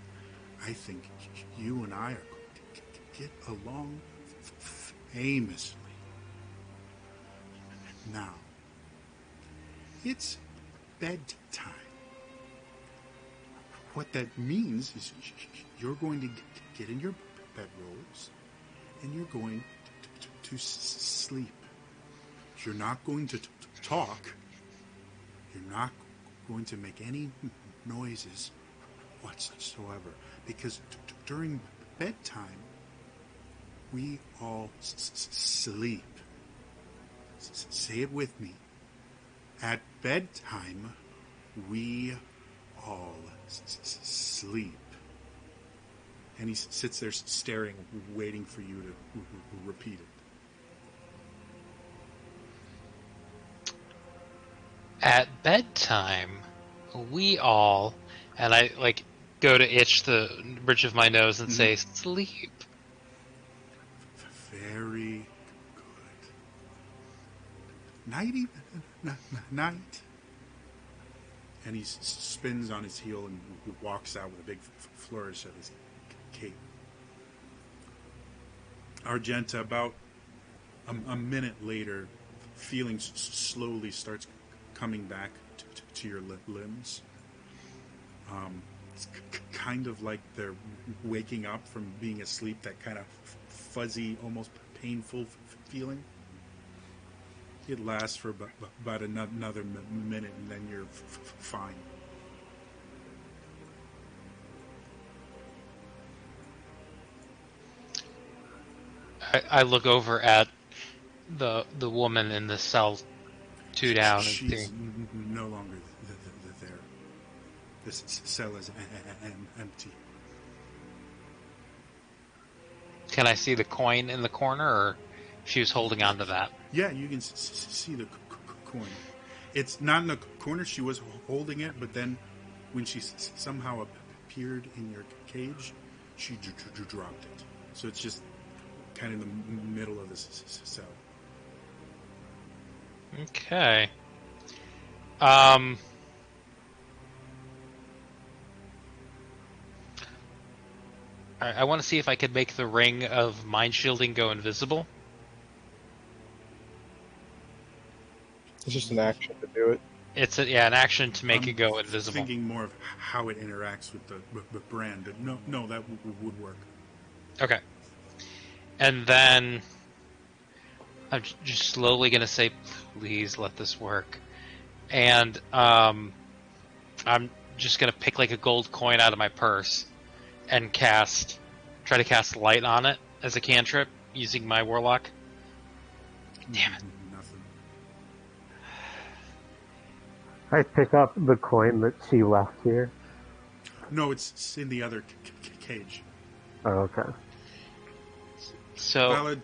I think you and I are going to get along famously. Now, it's bedtime. What that means is you're going to get in your bedrolls and you're going to sleep. You're not going to talk. You're not going to make any noises whatsoever, because during bedtime we all sleep. Say it with me. At bedtime we all sleep. And he sits there staring, waiting for you to repeat it. At bedtime, we all, and I like go to itch the bridge of my nose and say, sleep. Very good. Nighty, night. And he spins on his heel and walks out with a big flourish of his cape. Argenta, about a minute later, feeling slowly starts coming back to your limbs. It's kind of like they're waking up from being asleep, that kind of fuzzy, almost painful feeling. It lasts for about another minute, and then you're fine. I look over at the woman in the cell 2 down and She's think, no longer there. This cell is empty. can I see the coin in the corner, or she was holding on to that? Yeah, you can see the coin. It's not in the corner. She was holding it, but then when she somehow appeared in your cage, she dropped it. So it's just kind of in the middle of the cell. Okay. I want to see if I could make the ring of mind shielding go invisible. It's just an action to do it. It's an action to make it go invisible. Thinking more of how it interacts with the brand. No, that would work. Okay. And then I'm just slowly going to say, please let this work. And I'm just going to pick like a gold coin out of my purse and try to cast light on it as a cantrip using my warlock. Damn it. Nothing. I pick up the coin that she left here. No, it's in the other cage. Oh, okay. So Valid,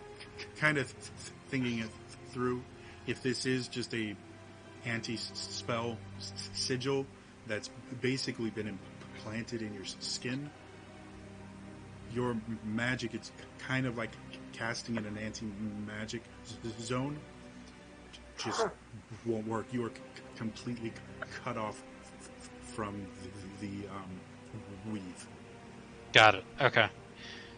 kind of thinking it through. If this is just a anti-spell sigil that's basically been implanted in your skin, your magic, it's kind of like casting in an anti-magic zone, just won't work. You are completely cut off from the weave. got it. Okay.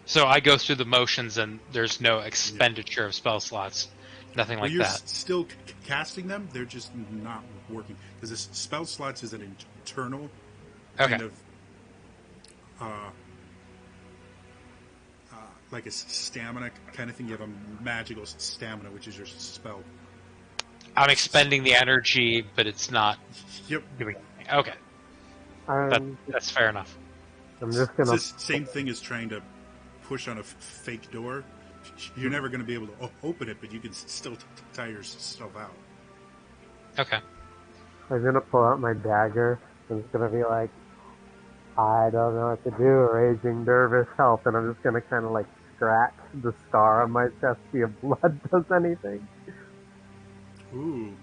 So I go through the motions and there's no expenditure of spell slots. Nothing like You're that. still casting them, they're just not working. Because this spell slots is an internal kind of like a stamina kind of thing. You have a magical stamina, which is your spell. I'm expending the energy, but it's not Yep. doing anything. Okay. That's fair enough. I'm just It's gonna. the same thing as trying to push on a fake door. You're never going to be able to open it, but you can still tire yourself out. Okay. I'm gonna pull out my dagger. I'm just gonna be like, I don't know what to do. Raging dervish, help! And I'm just gonna kind of like scratch the scar on my chest, see if blood does anything. Ooh.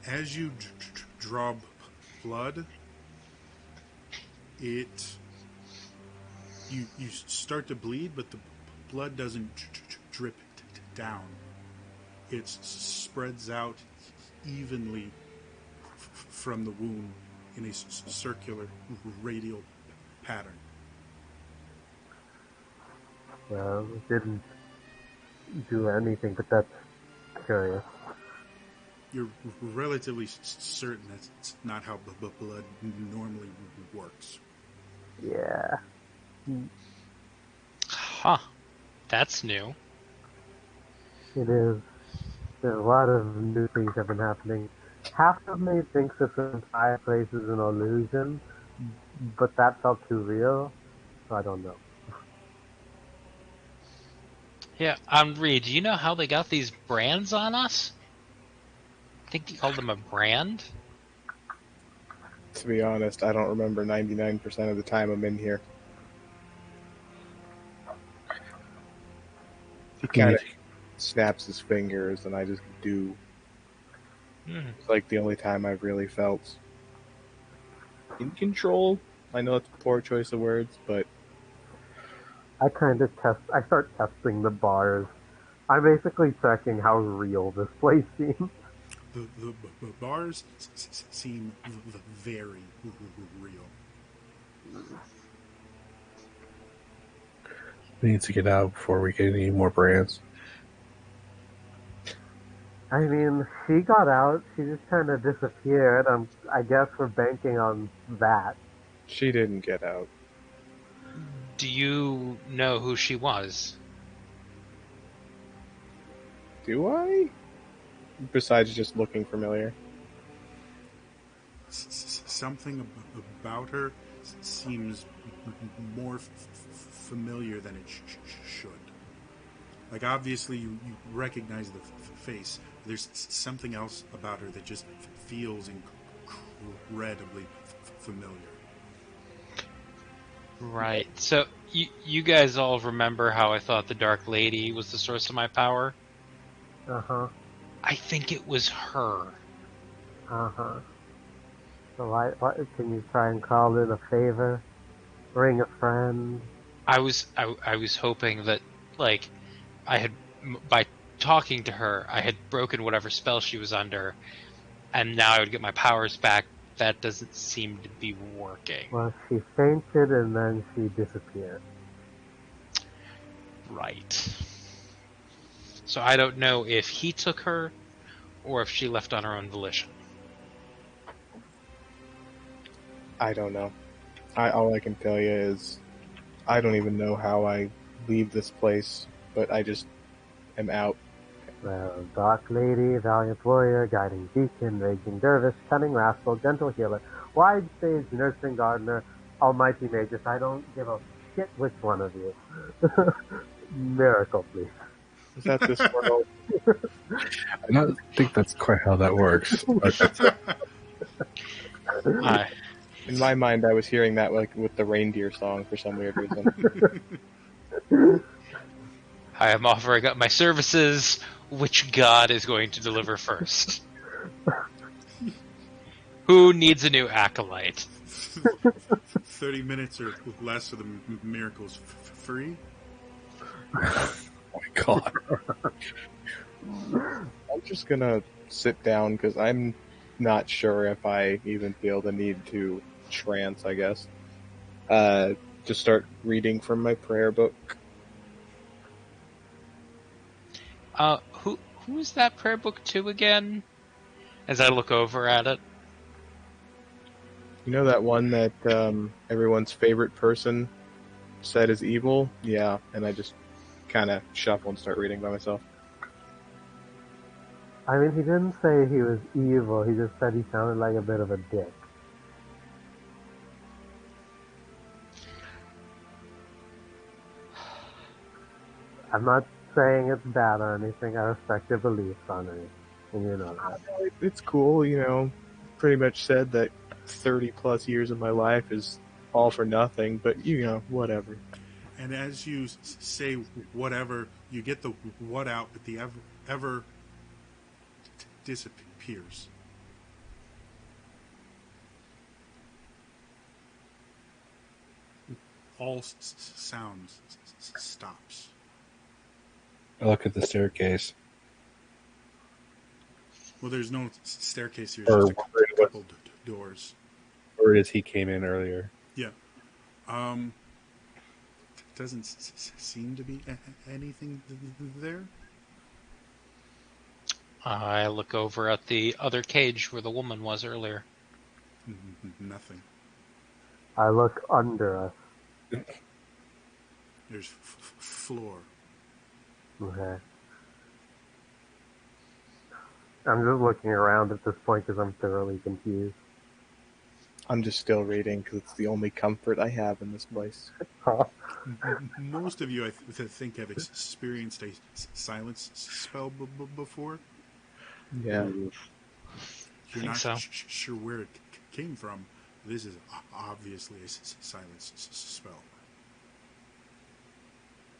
As you draw blood, you start to bleed, but the blood doesn't drip down. It spreads out evenly from the wound in a circular radial pattern. Well, it didn't do anything, but that's curious. You're relatively certain that's not how blood normally works. Yeah. Huh. That's new. It is. There's a lot of new things have been happening. Half of me thinks this entire place is an illusion, but that felt too real, so I don't know. Yeah, Reed, do you know how they got these brands on us? I think you called them a brand. To be honest, I don't remember 99% of the time I'm in here. He kind of snaps his fingers, and I just do. It's like the only time I've really felt in control. I know it's a poor choice of words, but I start testing the bars. I'm basically checking how real this place seems. The bars seem very real. We need to get out before we get any more brands. I mean, she got out, she just kind of disappeared. I guess we're banking on that. she didn't get out. Do you know who she was? Do I? Besides just looking familiar. Something about her seems more familiar than it should. Like, obviously, you recognize the face. There's something else about her that just feels incredibly familiar. Right. So you guys all remember how I thought the Dark Lady was the source of my power? Uh-huh. I think it was her. Uh-huh. So can you try and call in a favor? Ring a friend? I was hoping that, like, I had, by talking to her, I had broken whatever spell she was under, and now I would get my powers back. That doesn't seem to be working. Well, she fainted and then she disappeared. Right. So I don't know if he took her or if she left on her own volition. I don't know. All I can tell you is I don't even know how I leave this place, but I just am out. Well, Dark Lady, Valiant Warrior, Guiding Beacon, Raging Dervish, Cunning Rascal, Gentle Healer, Wide Sage, Nursing Gardener, Almighty Magus. I don't give a shit which one of you. Miracle, please. Is that this world? I don't think that's quite how that works. In my mind, I was hearing that like with the reindeer song for some weird reason. I am offering up my services. Which god is going to deliver first? Who needs a new acolyte? 30 minutes or less of the miracles free? Oh my god. I'm just gonna sit down because I'm not sure if I even feel the need to trance, I guess. Just start reading from my prayer book. Who is that prayer book to again? As I look over at it. You know that one that everyone's favorite person said is evil? Yeah, and I just kind of shuffle and start reading by myself. I mean, he didn't say he was evil. He just said he sounded like a bit of a dick. I'm not saying it's bad or anything. I respect your beliefs on it. And you know that. It's cool, you know. Pretty much said that 30 plus years of my life is all for nothing, but you know, whatever. And as you say whatever, you get the what out, but the ever disappears. All sound stops. I look at the staircase. Well, there's no staircase here. Or There's just a couple doors. Or as he came in earlier. Yeah. Doesn't seem to be anything there. I look over at the other cage where the woman was earlier. Nothing. I look under us. There's floor. Okay. I'm just looking around at this point because I'm thoroughly confused. I'm just still reading because it's the only comfort I have in this place. Most of you, I think, have experienced a silence spell before. Yeah. You're think not so. sure where it came from. This is obviously a silence spell.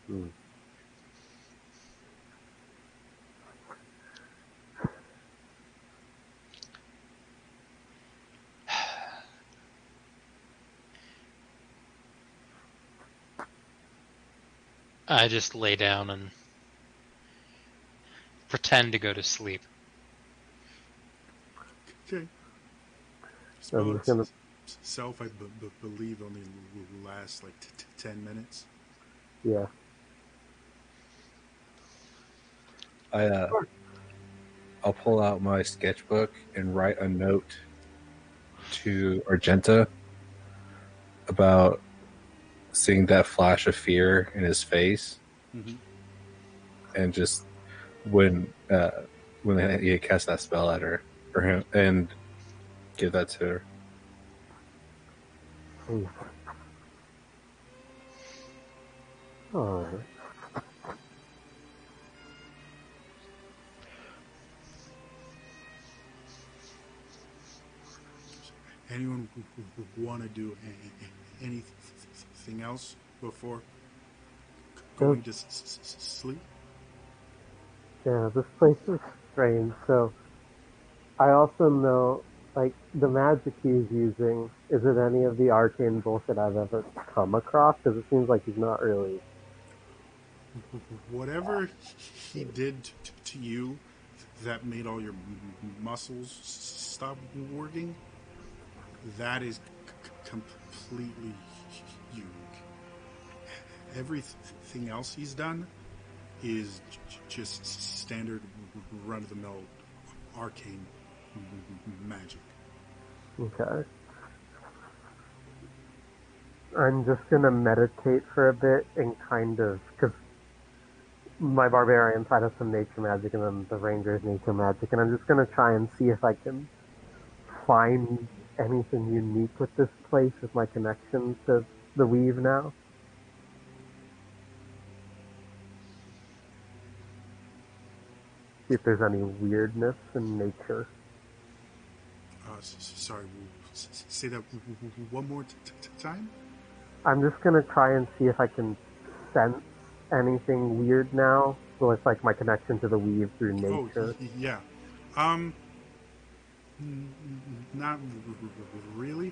Hmm. I just lay down and pretend to go to sleep. Okay. I'm Spell just gonna. itself, I believe, only lasts like 10 minutes. Yeah. I'll pull out my sketchbook and write a note to Argenta about seeing that flash of fear in his face, Mm-hmm. and just when he casts that spell at her or him, and give that to her. Alright. Anyone want to do anything else before going to sleep? Yeah, this place is strange. So I also know, like, the magic he's using. Is it any of the arcane bullshit I've ever come across? Because it seems like he's not really. Whatever he did to you that made all your muscles stop working, that is completely unique. Everything else he's done is just standard run-of-the-mill arcane magic. Okay. I'm just gonna meditate for a bit and kind of, because my barbarian side has some nature magic and then the ranger's nature magic, and I'm just gonna try and see if I can find anything unique with this place with my connection to the weave now. See if there's any weirdness in nature. Sorry, say that one more time? I'm just gonna try and see if I can sense anything weird now. So it's like my connection to the weave through Oh, nature. yeah. Not really.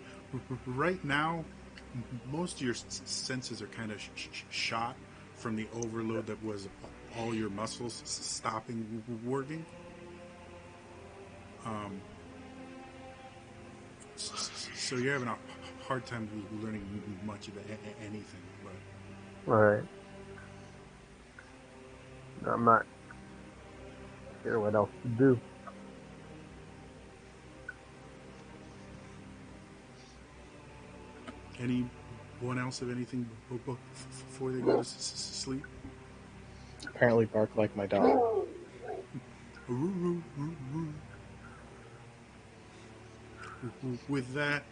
Right now, most of your senses are kind of shot from the overload that was all your muscles stopping working. So you're having a hard time learning much of anything. But Alright. I'm not sure what else to do. anyone else have anything before they go to sleep? Apparently bark like my dog. With that,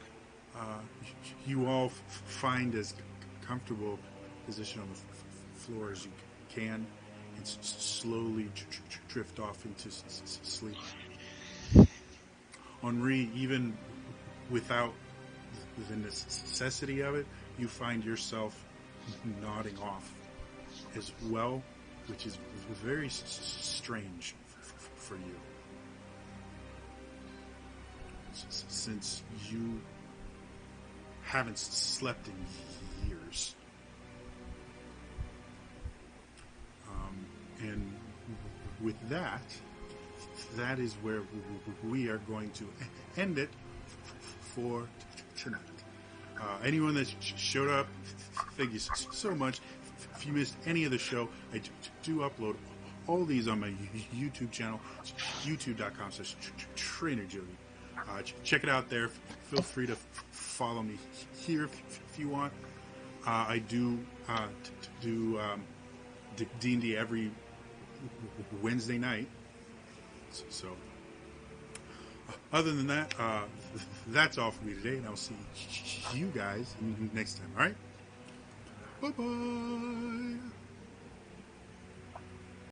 you all find as comfortable a position on the floor as you can and slowly drift off into sleep. Henri, even without the necessity of it, you find yourself nodding off as well, which is very strange for you, since you haven't slept in years. And with that, that is where we are going to end it for tonight. Anyone that showed up, thank you so much. If you missed any of the show, I do upload all these on my YouTube channel, youtube.com/trainerjoey. Check it out there. Feel free to follow me here if you want. I do do D&D every Wednesday night. So Other than that, that's all for me today, and I'll see you guys next time. All right? Bye bye.